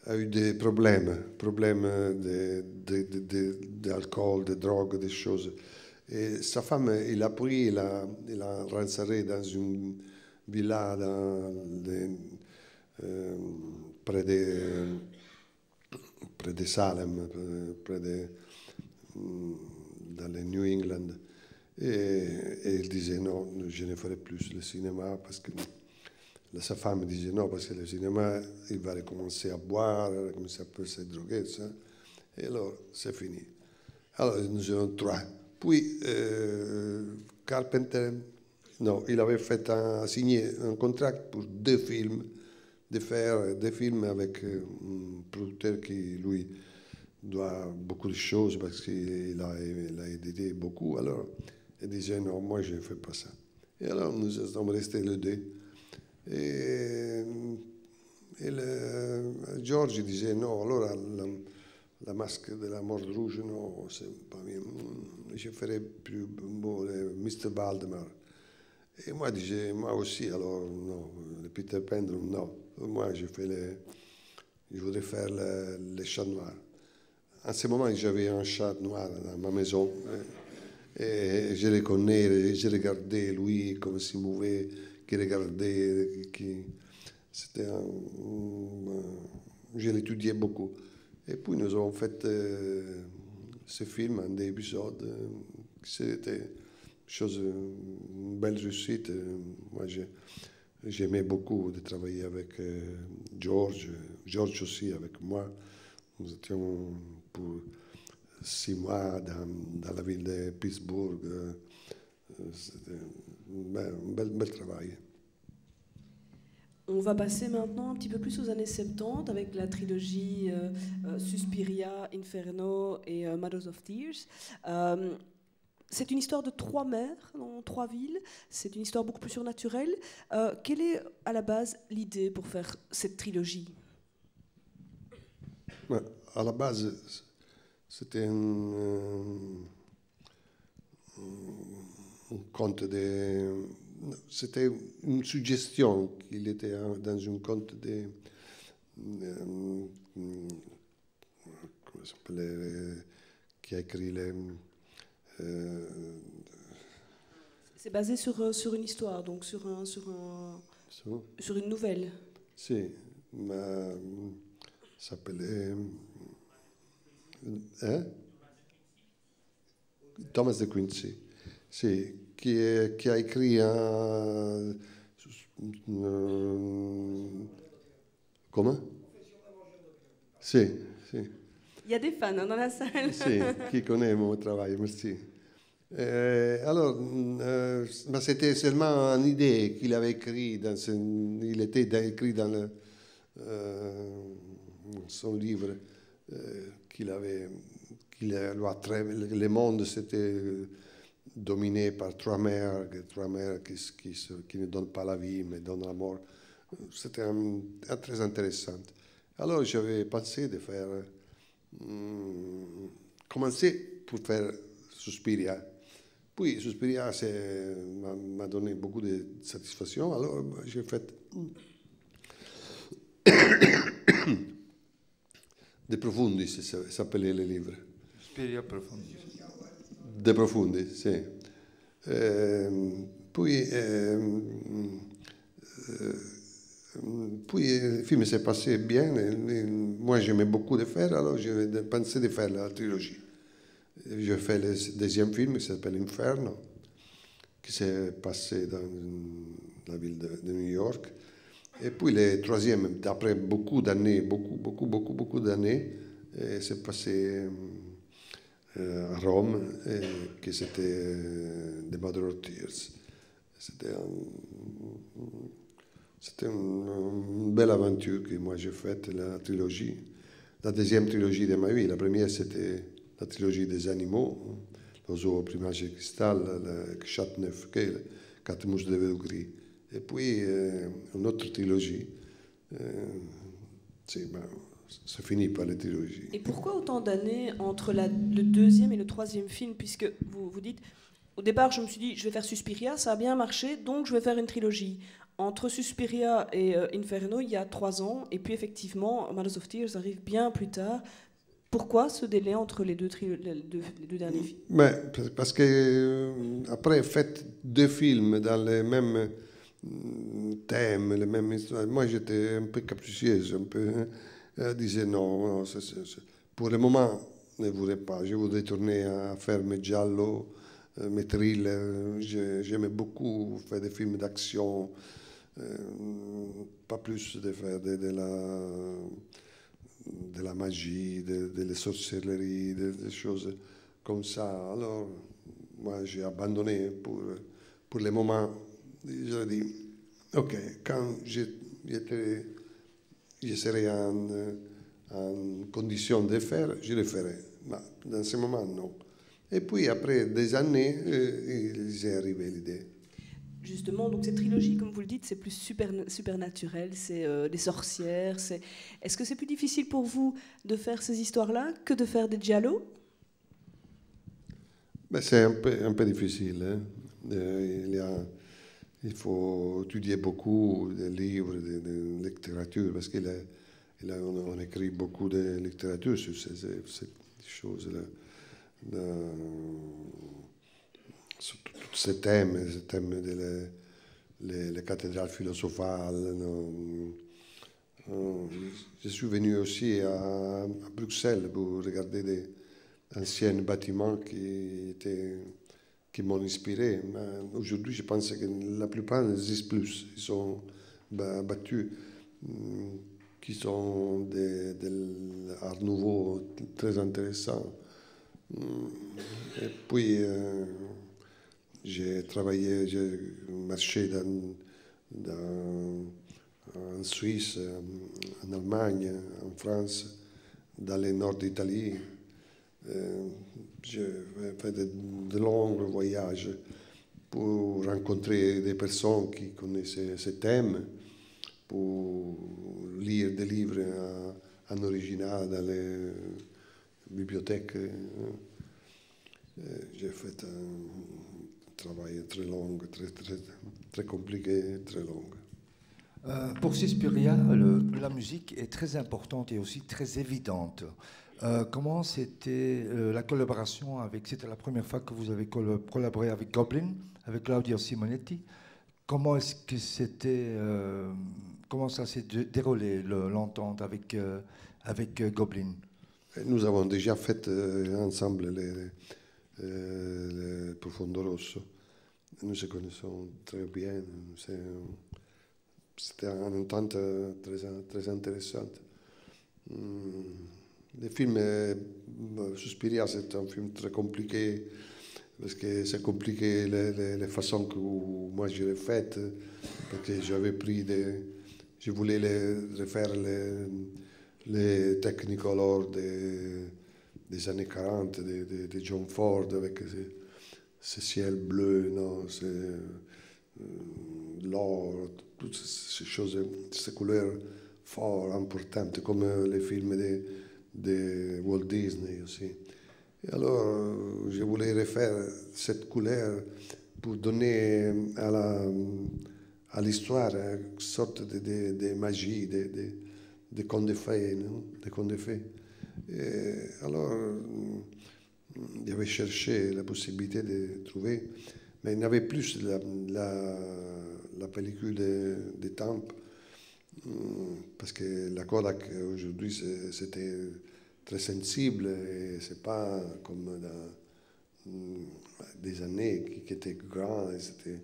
C: a eu des problèmes d'alcool, de drogue, des choses. Et sa femme, il a pris, il a renseigné dans une villa près de Salem, près de dans le New England. Et il disait non, je ne ferai plus le cinéma parce que sa femme disait non, parce que le cinéma, il va recommencer à boire, commencer à se droguer, ça. Et alors, c'est fini. Alors, nous étions trois. Puis, Carpenter, non, il avait signé un contrat pour 2 films, de faire 2 films avec un producteur qui, lui, doit beaucoup de choses parce qu'il a édité beaucoup. Alors, il disait non, moi, je ne fais pas ça. Et alors, nous sommes restés les 2. Et George disait non, alors la masque de la Morte Rouge, non, c'est pas bien. Je ferai plus beau le Mr. Valdemar. Et moi, disais, moi aussi, alors non, le Peter Pendleton, non. Moi, je voudrais faire les chats noirs. En ce moment, j'avais un chat noir dans ma maison. Et je le connais, je regardais lui, comme s'il mouvait, qui regardait, je l'étudiais beaucoup. Et puis nous avons fait ce film en 2 épisodes. C'était une belle réussite. Moi, j'aimais beaucoup de travailler avec George aussi avec moi. Nous étions pour 6 mois dans la ville de Pittsburgh. C'était un bel travail.
A: On va passer maintenant un petit peu plus aux années 70 avec la trilogie Suspiria, Inferno et Mothers of Tears. C'est une histoire de 3 mères dans 3 villes. C'est une histoire beaucoup plus surnaturelle. Quelle est à la base l'idée pour faire cette trilogie?
C: À la base, c'était un conte de... C'était une suggestion qu'il était dans un conte de... comment ça s'appelle, qui a écrit les...
A: C'est basé sur une histoire, donc sur une nouvelle.
C: Si, ma... ça s'appelait... Thomas de Quincey. Si, qui a écrit un... comment? Si.
A: Il y a des fans dans la salle.
C: Si, qui connaît mon travail, merci. Alors, c'était seulement une idée qu'il avait écrit il était écrit dans son livre le monde s'était dominé par 3 mères qui ne donnent pas la vie mais donnent la mort. C'était très intéressant. Alors j'avais pensé de faire commencer pour faire Suspiria. Puis Suspiria m'a donné beaucoup de satisfaction. Alors j'ai fait De Profundis, s'appelait le livre.
B: Suspiria Profundis.
C: De Profundis, sì. Puis le film s'est passé bien. Moi, j'aimais beaucoup le faire, alors j'ai pensé de faire la trilogie. J'ai fait le 2e film qui s'appelle Inferno, qui s'est passé dans la ville de New York. Et puis le 3e, après beaucoup d'années, beaucoup d'années, s'est passé à Rome, qui c'était The Mother of Tears. C'était une belle aventure que moi j'ai faite, la trilogie. La 2e trilogie de ma vie. La première, c'était la trilogie des animaux, le zoo Plumage et Cristal, le Chat Neuf, le Quatre mouches de velours gris. Et puis, une autre trilogie. C'est fini par les trilogies.
A: Et pourquoi autant d'années entre le 2e et le 3e film? Puisque vous dites, au départ, je me suis dit, je vais faire Suspiria, ça a bien marché, donc je vais faire une trilogie. Entre Suspiria et Inferno, il y a 3 ans, et puis effectivement, Mothers of Tears arrive bien plus tard. Pourquoi ce délai entre les deux derniers films?
C: Parce que après, faites 2 films dans les mêmes thèmes, les mêmes histoires. Moi, j'étais un peu capricieuse, un peu disais non, pour le moment, ne voudrais pas. Je voudrais tourner à faire mes giallo, mes thrillers. J'aimais beaucoup faire des films d'action, pas plus de faire de la magie, de la sorcellerie, des choses comme ça. Alors, moi, j'ai abandonné pour le moment. Je dis, ok, quand je serai en condition de faire, je le ferai. Mais dans ce moment, non. Et puis, après des années, il est arrivé l'idée.
A: Justement, donc cette trilogie, comme vous le dites, c'est plus supernaturel, c'est les sorcières. Est-ce que c'est plus difficile pour vous de faire ces histoires-là que de faire des giallo?
C: Ben, c'est un peu difficile. Hein. Il faut étudier beaucoup de livres, de littérature, parce qu'on écrit beaucoup de littérature sur ces choses-là. Sur tous ces thèmes des cathédrales philosophales. Je suis venu aussi à Bruxelles pour regarder des anciens bâtiments qui m'ont inspiré. Mais aujourd'hui, je pense que la plupart n'existent plus. Ils sont battus, qui sont de l'art nouveau très intéressant. Et puis, j'ai marché en Suisse, en Allemagne, en France, dans le nord d'Italie. J'ai fait de longs voyages pour rencontrer des personnes qui connaissaient ce thème, pour lire des livres en original dans les bibliothèques. J'ai fait un travail très long, très compliqué, très long.
B: Pour Suspiria, la musique est très importante et aussi très évidente. Comment c'était la collaboration avec... C'était la première fois que vous avez collaboré avec Goblin, avec Claudio Simonetti. Comment est-ce que c'était... comment ça s'est déroulé, l'entente avec Goblin?
C: Nous avons déjà fait ensemble le Profondo Rosso. Nous se connaissons très bien. C'était une entente très intéressante. Le film Suspiria, c'est un film très compliqué parce que c'est compliqué les façons que moi je l'ai fait, parce que je voulais refaire les Technicolor des années 40 de John Ford avec ce ciel bleu, non, l'or, toutes ces choses, ces couleurs fortes, importantes, comme les films de Walt Disney aussi. Et alors, je voulais refaire cette couleur pour donner à l'histoire une sorte de magie, de contes de fées, non? De contes de fées. Et alors, j'avais cherché la possibilité de trouver, mais il n'y avait plus la pellicule de Tamp, parce que la Kodak aujourd'hui c'était très sensible et c'est pas comme dans des années qui étaient grands, c'était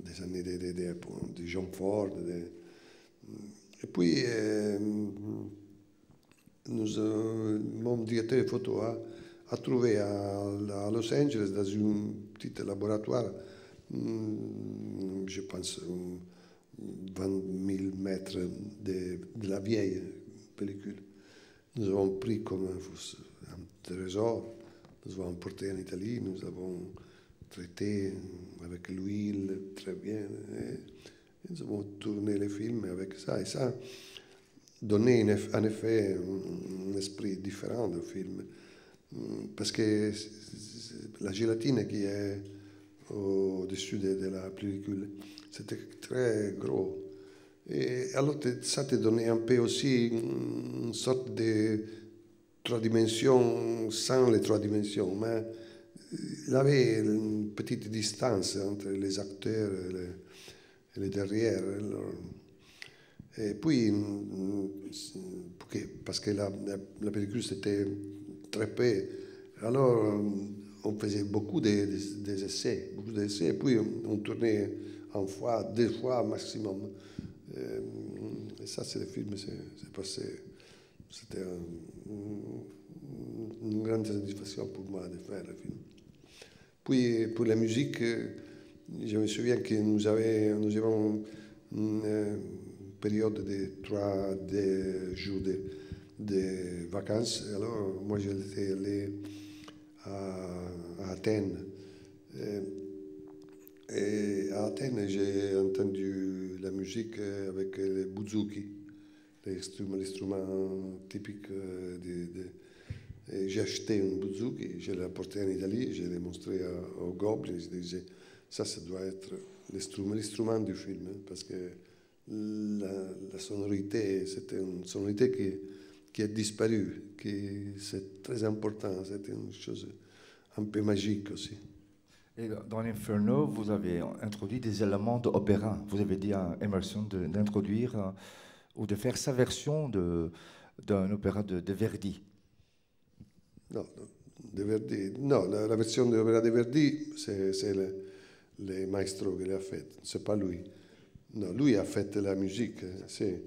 C: des années de John Ford. Et puis mon directeur de photo a trouvé à Los Angeles, dans un petit laboratoire, je pense 20 000 mètres de la vieille pellicule. Nous avons pris comme un trésor, nous avons emporté en Italie, nous avons traité avec l'huile très bien, et nous avons tourné les films avec ça, et ça donnait en effet un esprit différent du film, parce que la gélatine qui est au-dessus de la pellicule, c'était très gros. Et alors ça te donnait un peu aussi une sorte de trois dimensions sans les trois dimensions, mais il y avait une petite distance entre les acteurs et les derrière. Alors, Et puis, parce que la pellicule c'était très peu, alors on faisait beaucoup des essais, et puis on tournait une fois, 2 fois maximum. Et ça, c'est le film, c'est passé. C'était une grande satisfaction pour moi de faire le film. Puis pour la musique, je me souviens que nous avons une période de 3 jours de vacances. Alors moi j'étais allé à Athènes. Et à Athènes, j'ai entendu la musique avec les bouzouki, l'instrument typique j'ai acheté un bouzouki, je l'ai apporté en Italie, je l'ai montré aux Goblins, je disais, ça doit être l'instrument du film, parce que la sonorité, c'était une sonorité qui a disparu, c'est très important, c'est une chose un peu magique aussi.
B: Et dans l'Inferno, vous avez introduit des éléments d'opéra. Vous avez dit à Emerson d'introduire ou de faire sa version d'un opéra de Verdi.
C: Non, de Verdi. Non, la version de l'opéra de Verdi, c'est le maestro qui l'a fait, c'est pas lui. Non, lui a fait la musique, c'est.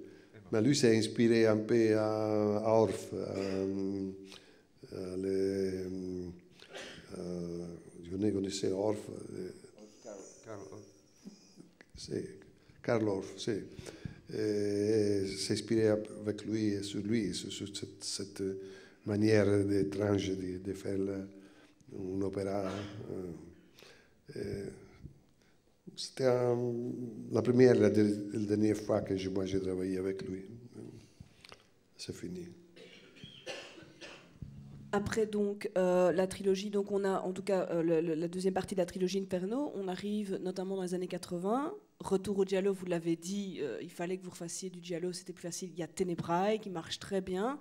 C: Mais lui s'est inspiré un peu à Orff, je ne connaissais Orff. Karl Orff, c'est. S'est inspiré avec lui et sur lui, sur cette manière étrange de faire un opéra. C'était la première et la dernière fois que moi j'ai travaillé avec lui. C'est fini.
A: Après donc la trilogie, donc on a en tout cas la deuxième partie de la trilogie Inferno, on arrive notamment dans les années 80. Retour au giallo, vous l'avez dit, il fallait que vous refassiez du giallo, c'était plus facile. Il y a Tenebrae qui marche très bien.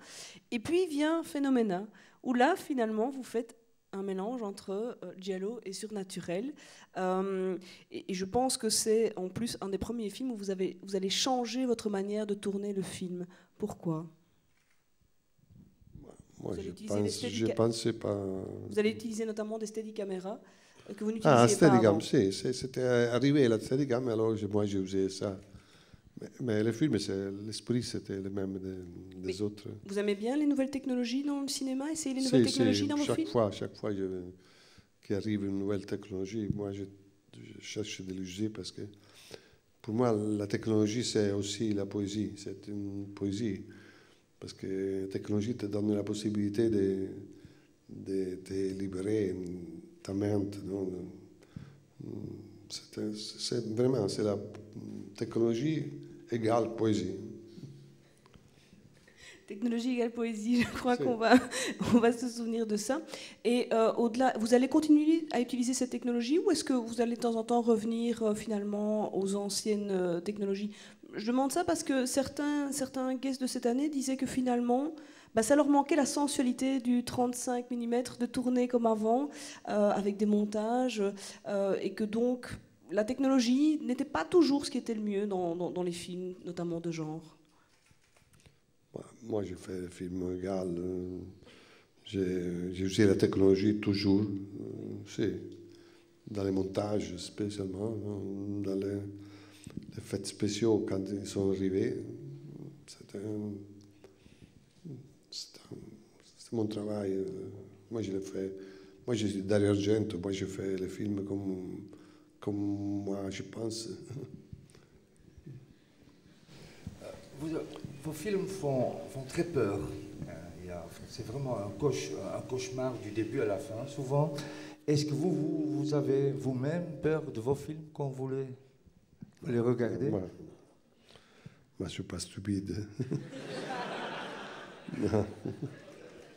A: Et puis vient Phenomena, où là finalement vous faites un mélange entre giallo et surnaturel. Et je pense que c'est en plus un des premiers films où vous allez changer votre manière de tourner le film. Pourquoi ?
C: Moi, je pensais pas.
A: Vous allez utiliser notamment des Steadicam que vous n'utilisiez pas avant.
C: Si, c'était arrivé la Steadicam, alors moi j'ai usé ça. Mais le film, l'esprit, c'était le même des autres.
A: Vous aimez bien les nouvelles technologies dans le cinéma? Essayez les nouvelles technologies dans vos films?
C: Chaque fois qu'il arrive une nouvelle technologie, moi je cherche de l'user parce que pour moi, la technologie, c'est aussi la poésie. C'est une poésie. Parce que la technologie te donne la possibilité de te libérer ta mente. C'est vraiment, c'est la technologie égale poésie.
A: Technologie égale poésie, je crois qu'on va se souvenir de ça. Et au-delà, vous allez continuer à utiliser cette technologie ou est-ce que vous allez de temps en temps revenir finalement aux anciennes technologies? Je demande ça parce que certains guests de cette année disaient que finalement, ça leur manquait la sensualité du 35 mm, de tourner comme avant, avec des montages, et que donc la technologie n'était pas toujours ce qui était le mieux dans les films, notamment de genre.
C: Moi, j'ai fait des films égal. J'ai usé la technologie toujours, dans les montages spécialement, dans les effets spéciaux quand ils sont arrivés. C'était mon travail. Moi, je l'ai fait. Moi, je suis Dario Argento. Moi, je fais les films comme moi, je pense.
B: Vos films font très peur. C'est vraiment un cauchemar du début à la fin, souvent. Est-ce que vous avez vous-même peur de vos films quand vous les regardez?
C: Moi, je ne suis pas stupide.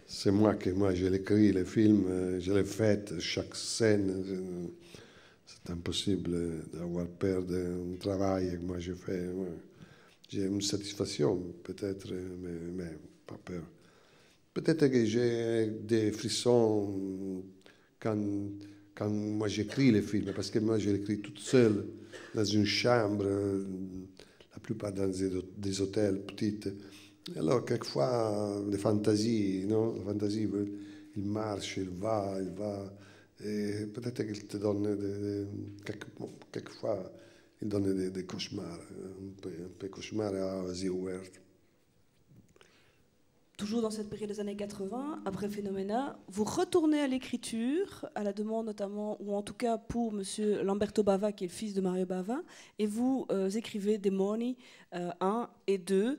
C: C'est moi j'ai écrit les films, je l'ai fait, chaque scène. C'est impossible d'avoir peur d'un travail que moi je fais. J'ai une satisfaction, peut-être, mais pas peur. Peut-être que j'ai des frissons quand moi j'écris les films, parce que moi je l'écris toute seule, dans une chambre, la plupart dans des hôtels petits. Alors, quelquefois, les fantaisies, non? La fantasie, il marche, il va. Et peut-être qu'il te donne quelquefois, il donne des cauchemars, un peu cauchemar à yeux ouverts.
A: Toujours dans cette période des années 80, après Phénoména, vous retournez à l'écriture, à la demande notamment, ou en tout cas pour monsieur Lamberto Bava, qui est le fils de Mario Bava, et vous écrivez Demoni 1 et 2.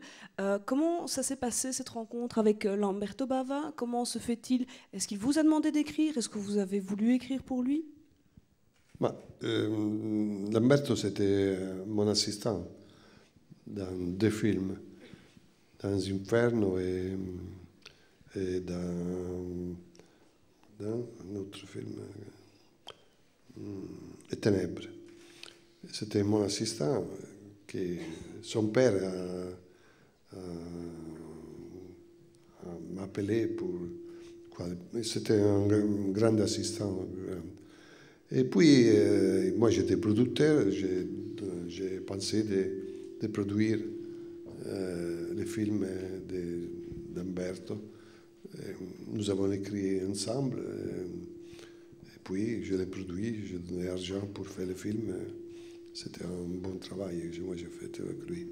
A: Comment ça s'est passé, cette rencontre avec Lamberto Bava? Comment se fait-il? Est-ce qu'il vous a demandé d'écrire? Est-ce que vous avez voulu écrire pour lui?
C: Lamberto, c'était mon assistant dans 2 films. Dans Inferno et dans un autre film, Les Ténèbres. C'était mon assistant, son père m'a appelé pour... C'était un grand assistant. Et puis, moi j'étais producteur, j'ai pensé de produire les films d'Umberto. Nous avons écrit ensemble, et puis je l'ai produit, j'ai donné l'argent pour faire le film. C'était un bon travail que moi j'ai fait avec lui.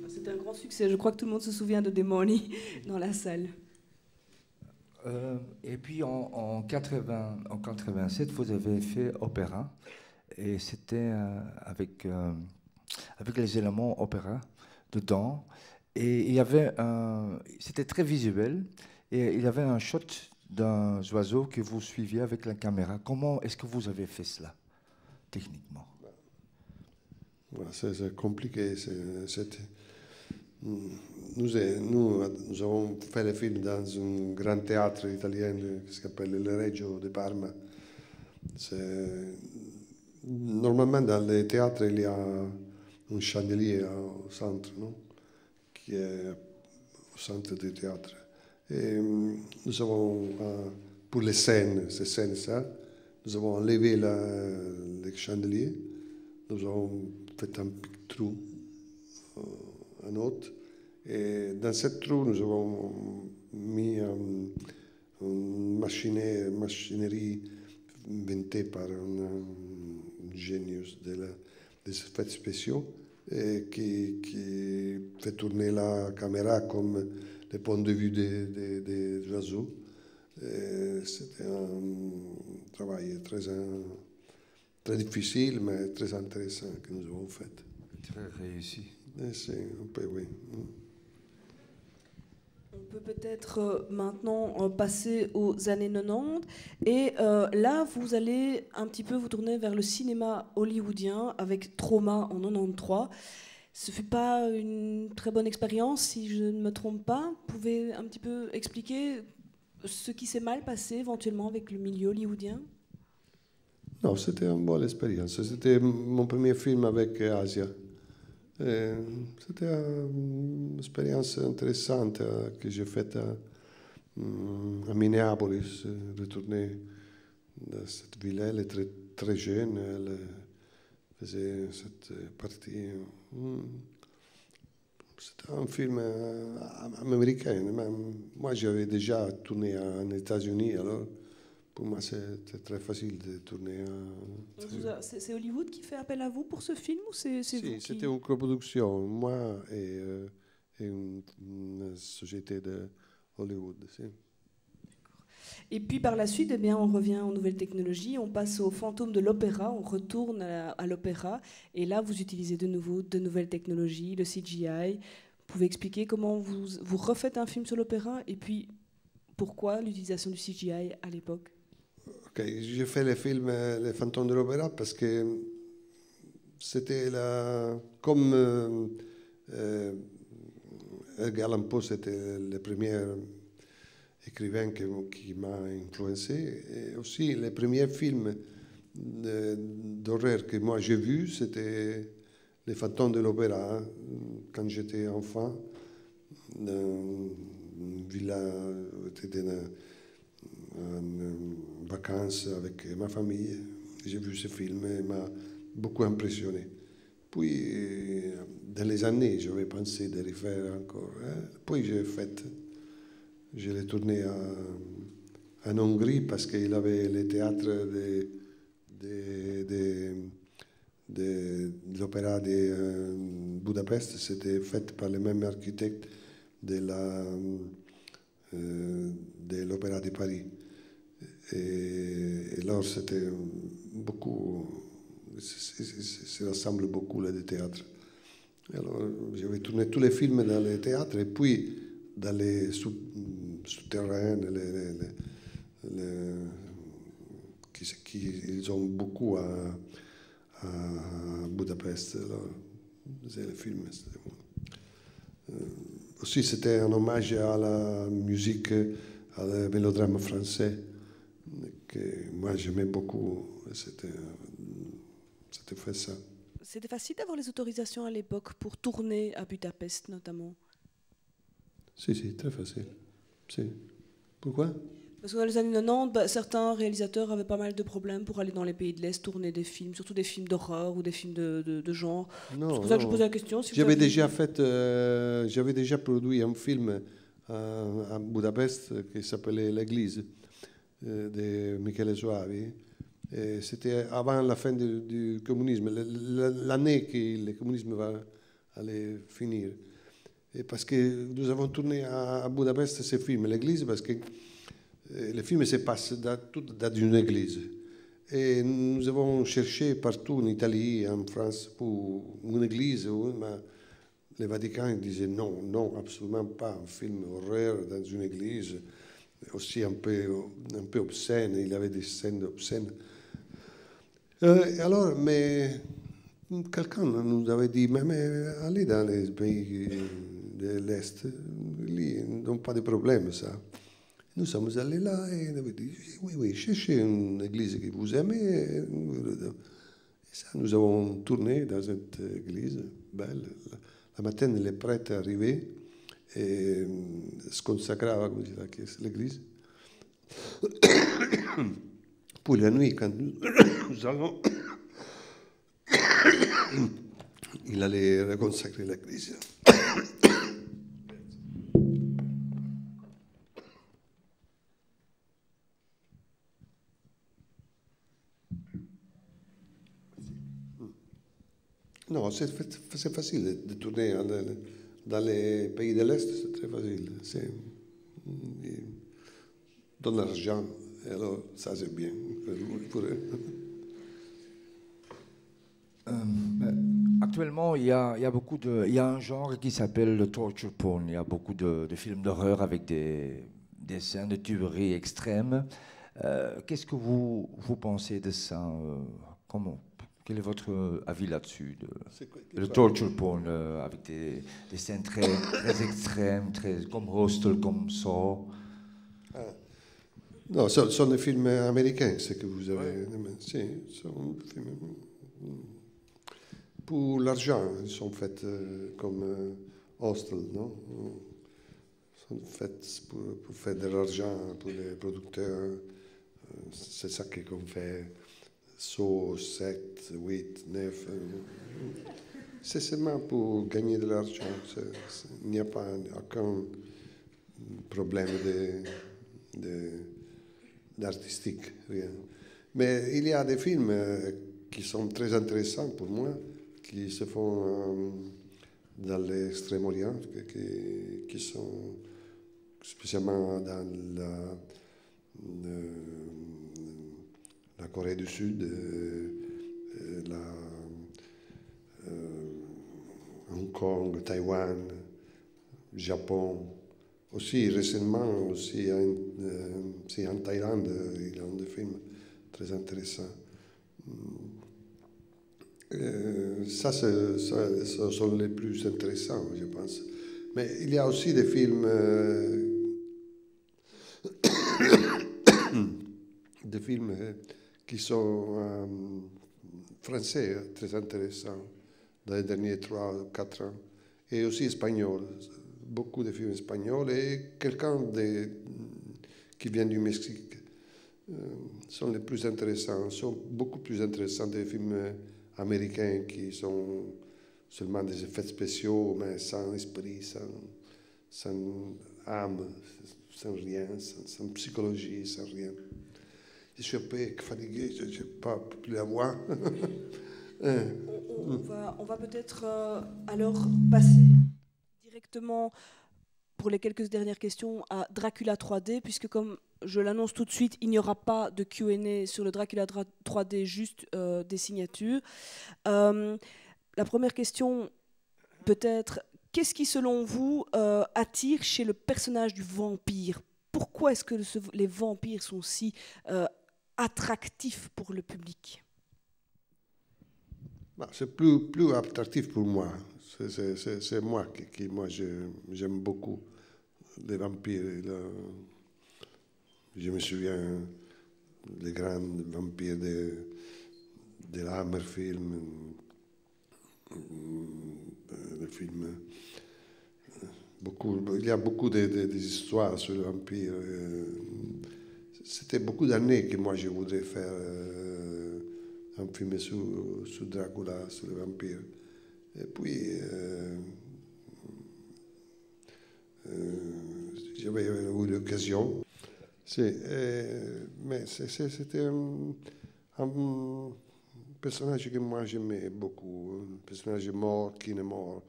A: C'était un grand succès, je crois que tout le monde se souvient de Demoni dans la salle.
B: Et puis en 87, vous avez fait opéra, et c'était avec les éléments opéra dedans, et il y avait c'était très visuel, et il y avait un shot d'un oiseau que vous suiviez avec la caméra. Comment est-ce que vous avez fait cela techniquement?
C: C'est compliqué. Nous avons fait le film dans un grand théâtre italien qui s'appelle le Regio de Parma. Normalement, dans les théâtres, il y a un chandelier au centre, non? Qui est au centre du théâtre. Et nous avons, pour les scènes, ces scènes-là, nous avons enlevé le chandelier, nous avons fait un petit trou, un autre, et dans ce trou, nous avons mis une machinerie inventée par un génius des effets spéciaux, et qui fait tourner la caméra comme le point de vue des oiseaux. C'était un travail très difficile, mais très intéressant que nous avons fait.
B: Très réussi.
C: C'est un peu, oui.
A: On peut peut-être maintenant passer aux années 90. Et là, vous allez un petit peu vous tourner vers le cinéma hollywoodien avec Trauma en 93. Ce ne fut pas une très bonne expérience, si je ne me trompe pas. Vous pouvez un petit peu expliquer ce qui s'est mal passé éventuellement avec le milieu hollywoodien?
C: Non, c'était une bonne expérience. C'était mon premier film avec Asia. C'était une expérience intéressante que j'ai faite à Minneapolis, retourner dans cette ville. Elle est très, très jeune, elle faisait cette partie. C'était un film américain. Moi, j'avais déjà tourné aux États-Unis, alors pour moi, c'était très facile de tourner.
A: C'est Hollywood qui fait appel à vous pour ce film, ou c'est vous qui...
C: C'était une coproduction, moi et une société de Hollywood. Si.
A: Et puis par la suite, eh bien, on revient aux nouvelles technologies, on passe au fantôme de l'opéra, on retourne à l'opéra, et là vous utilisez de nouveau de nouvelles technologies, le CGI. Vous pouvez expliquer comment vous refaites un film sur l'opéra, et puis pourquoi l'utilisation du CGI à l'époque?
C: Ok, j'ai fait le film Les fantômes de l'opéra parce que c'était comme Edgar Allan Poe, c'était le premier écrivain qui m'a influencé. Et aussi, les premiers films d'horreur que moi j'ai vus, c'était Les fantômes de l'opéra, hein, quand j'étais enfant, dans une villa, j'étais en vacances avec ma famille. J'ai vu ce film et il m'a beaucoup impressionné. Puis, dans les années, j'avais pensé de refaire encore. Hein. Puis, je l'ai tourné en Hongrie parce qu'il avait le théâtre de l'opéra de Budapest. C'était fait par le même architecte de l'opéra de Paris. Et alors, c'était beaucoup. Ça ressemble beaucoup là du théâtre. Alors, j'avais tourné tous les films dans les théâtres et puis dans les souterrains, ils ont beaucoup à Budapest. Alors, c'est le film. Aussi, c'était un hommage à la musique, à le mélodrame français que moi j'aimais beaucoup. C'était fait ça.
A: C'était facile d'avoir les autorisations à l'époque pour tourner à Budapest notamment?
C: Si, très facile. Si. Pourquoi?
A: Parce que dans les années 90, certains réalisateurs avaient pas mal de problèmes pour aller dans les pays de l'Est tourner des films, surtout des films d'horreur ou des films de genre. C'est pour ça que je posais la question. Si
C: j'avais déjà produit un film à Budapest qui s'appelait L'Église de Michele Soavi. C'était avant la fin du communisme, l'année que le communisme va aller finir. Et parce que nous avons tourné à Budapest ce film, L'Église, parce que le film se passe dans une église. Et nous avons cherché partout en Italie, en France, pour une église, mais le Vatican disait non, non, absolument pas un film horreur dans une église, aussi un peu obscène, il y avait des scènes obscènes. Alors, mais quelqu'un nous avait dit, mais allez dans les pays de l'Est, ils n'ont pas de problème, ça. Nous sommes allés là et on avait dit, oui, cherchez une église que vous aimez. Et ça, nous avons tourné dans cette église belle. La matin, les prêtres arrivaient et se consacraient l'église. Pour la nuit, quand nous allons, il allait reconsacrer l'église. Non, c'est facile de tourner dans les pays de l'Est, c'est très facile. Ils donnent l'argent, et alors ça c'est bien pour eux.
B: Actuellement, il y a un genre qui s'appelle le torture porn. Il y a beaucoup de films d'horreur avec des scènes de tuerie extrêmes. Qu'est-ce que vous pensez de ça? Quel est votre avis là-dessus, le torture porn, avec des scènes très extrêmes, comme Hostel, comme Saw?
C: Non, ce sont des films américains, ce que vous avez. Si, sont des films. Pour l'argent, ils sont faits comme Hostel, non? Ils sont faits pour faire de l'argent pour les producteurs. C'est ça qu'on fait. Saut, 7, 8, 9. C'est seulement pour gagner de l'argent. Il n'y a pas aucun problème d'artistique, rien. Mais il y a des films qui sont très intéressants pour moi, qui se font dans l'Extrême-Orient, qui sont spécialement dans la Corée du Sud, Hong Kong, Taïwan, Japon. Aussi récemment, aussi en Thaïlande, il y a des films très intéressants. Ça, ce sont les plus intéressants, je pense. Mais il y a aussi des films qui sont français, très intéressants, dans les derniers 3 ou 4 ans, et aussi espagnols, beaucoup de films espagnols, et quelqu'un qui vient du Mexique sont les plus intéressants, sont beaucoup plus intéressants des films américains qui sont seulement des effets spéciaux, mais sans esprit, sans âme, sans rien, sans psychologie, sans rien. Je suis un peu fatigué, je n'ai pas plus la voix.
A: On va peut-être alors passer directement pour les quelques dernières questions à Dracula 3D, puisque comme je l'annonce tout de suite, il n'y aura pas de Q&A sur le Dracula 3D, juste des signatures. La première question, peut-être, qu'est-ce qui, selon vous, attire chez le personnage du vampire? Pourquoi est-ce que les vampires sont si attractifs pour le public?
C: C'est plus attractif pour moi. C'est moi qui j'aime beaucoup les vampires. Je me souviens des grands vampires de Hammer film, le film. Il y a beaucoup d'histoires sur les vampires. C'était beaucoup d'années que moi je voudrais faire un film sur Dracula, sur les vampires. Et puis, j'avais eu l'occasion. Mais c'était un personnage que moi j'aimais beaucoup. Un personnage mort, qui n'est mort,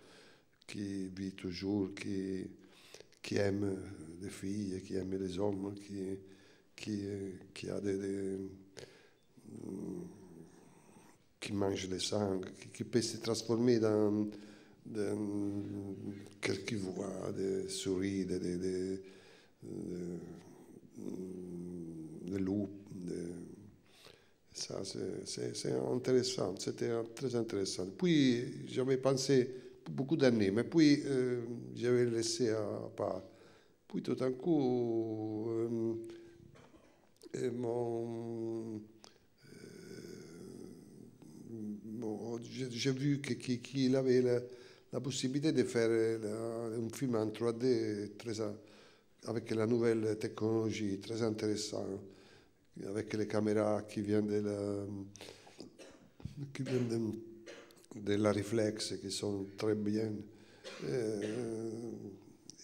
C: qui vit toujours, qui aime les filles, qui aime les hommes, qui a qui mange le sang, qui peut se transformer dans quelques voix, des souris, des loups. Ça, c'est intéressant, c'était très intéressant. Puis, j'avais pensé beaucoup d'années, mais puis, j'avais laissé à part. Puis, tout d'un coup, j'ai vu qu'il avait la possibilité de faire un film en 3D avec la nouvelle technologie, très intéressant, avec les caméras qui viennent de la réflexe, qui sont très bien.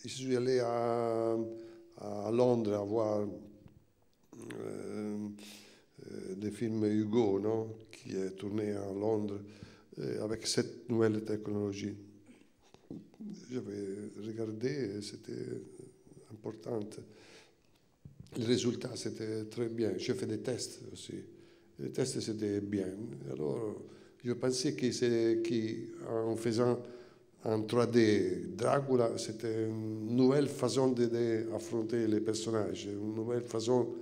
C: Je suis allé à Londres à voir des films Hugo, non? Qui est tourné à Londres avec cette nouvelle technologie. J'avais regardé, c'était important. Le résultat, c'était très bien. J'ai fait des tests aussi. Les tests, c'était bien. Alors, je pensais qu'en faisant en 3D Dracula, c'était une nouvelle façon d'affronter les personnages, une nouvelle façon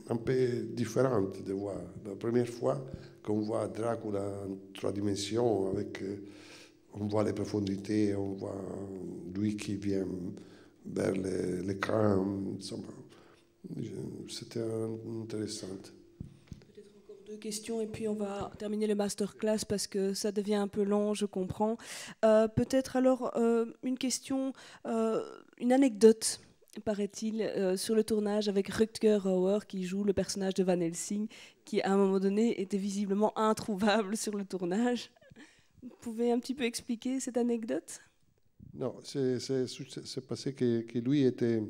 C: un peu différente de voir. La première fois qu'on voit Dracula en 3 dimensions, on voit les profondités, on voit lui qui vient vers l'écran. C'était intéressant.
A: Peut-être encore 2 questions et puis on va terminer le masterclass parce que ça devient un peu long, je comprends. Peut-être alors une question, une anecdote, paraît-il, sur le tournage avec Rutger Hauer qui joue le personnage de Van Helsing, qui à un moment donné était visiblement introuvable sur le tournage. Vous pouvez un petit peu expliquer cette anecdote?
C: Non, c'est passé que lui était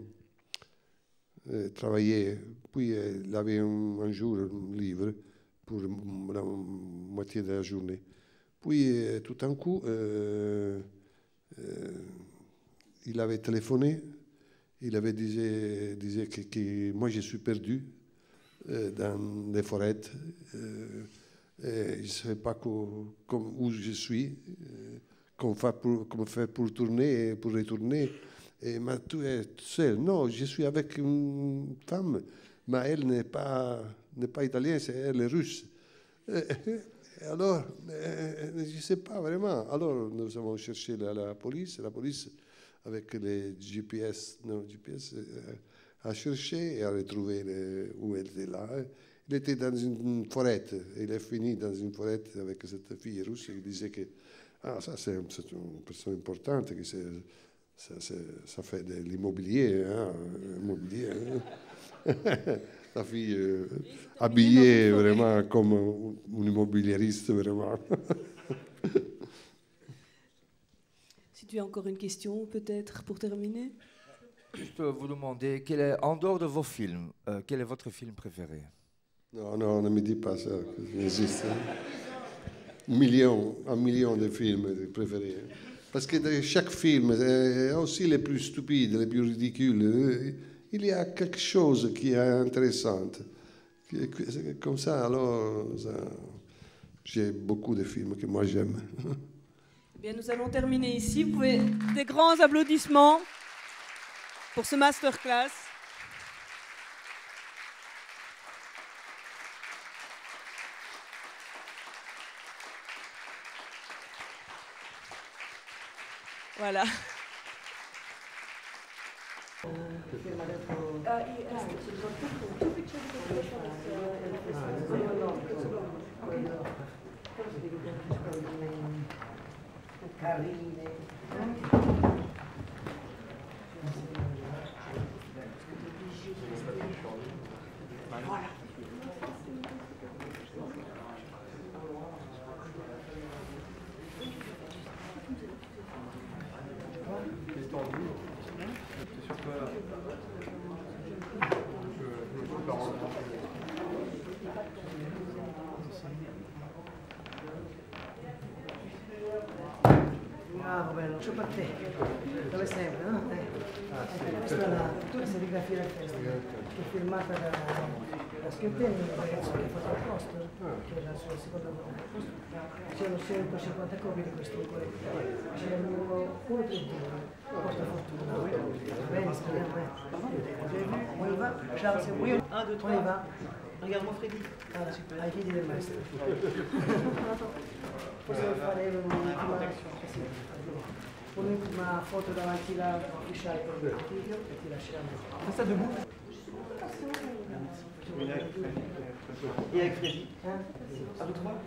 C: travaillé, puis il avait un jour un livre pour la moitié de la journée. Puis tout d'un coup, il avait téléphoné, il avait disait que moi je suis perdu dans les forêts, je ne savais pas où je suis. Comment faire pour tourner et pour retourner. Et tu es seul. Non, je suis avec une femme, mais elle n'est pas italienne, elle est russe. Alors, je ne sais pas vraiment. Alors, nous avons cherché la police avec les GPS, a cherché et a retrouvé où elle était là. Il était dans une forêt. Il est fini dans une forêt avec cette fille russe. Il disait que ça, c'est une personne importante, que ça fait de l'immobilier. Hein, sa fille habillée vraiment comme un immobiliériste, vraiment.
A: Si tu as encore une question, peut-être, pour terminer.
B: Je peux vous demander, en dehors de vos films, quel est votre film préféré?
C: Non, non, ne me dis pas ça, il existe un million de films préférés. Parce que dans chaque film, aussi les plus stupides, les plus ridicules, il y a quelque chose qui est intéressant. Comme ça, alors, j'ai beaucoup de films que moi j'aime.
A: Bien, nous allons terminer ici. Vous pouvez des grands applaudissements pour ce masterclass. Voilà.
D: Bravo, bello, c'ho per te. Dove sempre, no? Questa è la serigrafia del festival, che è firmata da Schiotteni, un ragazzo che ha fatto il posto, che era la sua seconda volta. C'erano 150 copie di questo colletto. C'era il numero 132, porta fortuna. Va bene, speriamo, On y va, Charles, oui, 1, 2, 3. On y va. Regarde-moi Freddy. Voilà, ai piedi del maestro. Possiamo fare un'ultima foto davanti all'ufficiale per il video e ti lasciamo. Resta debout. Et avec Freddy. À vous trois.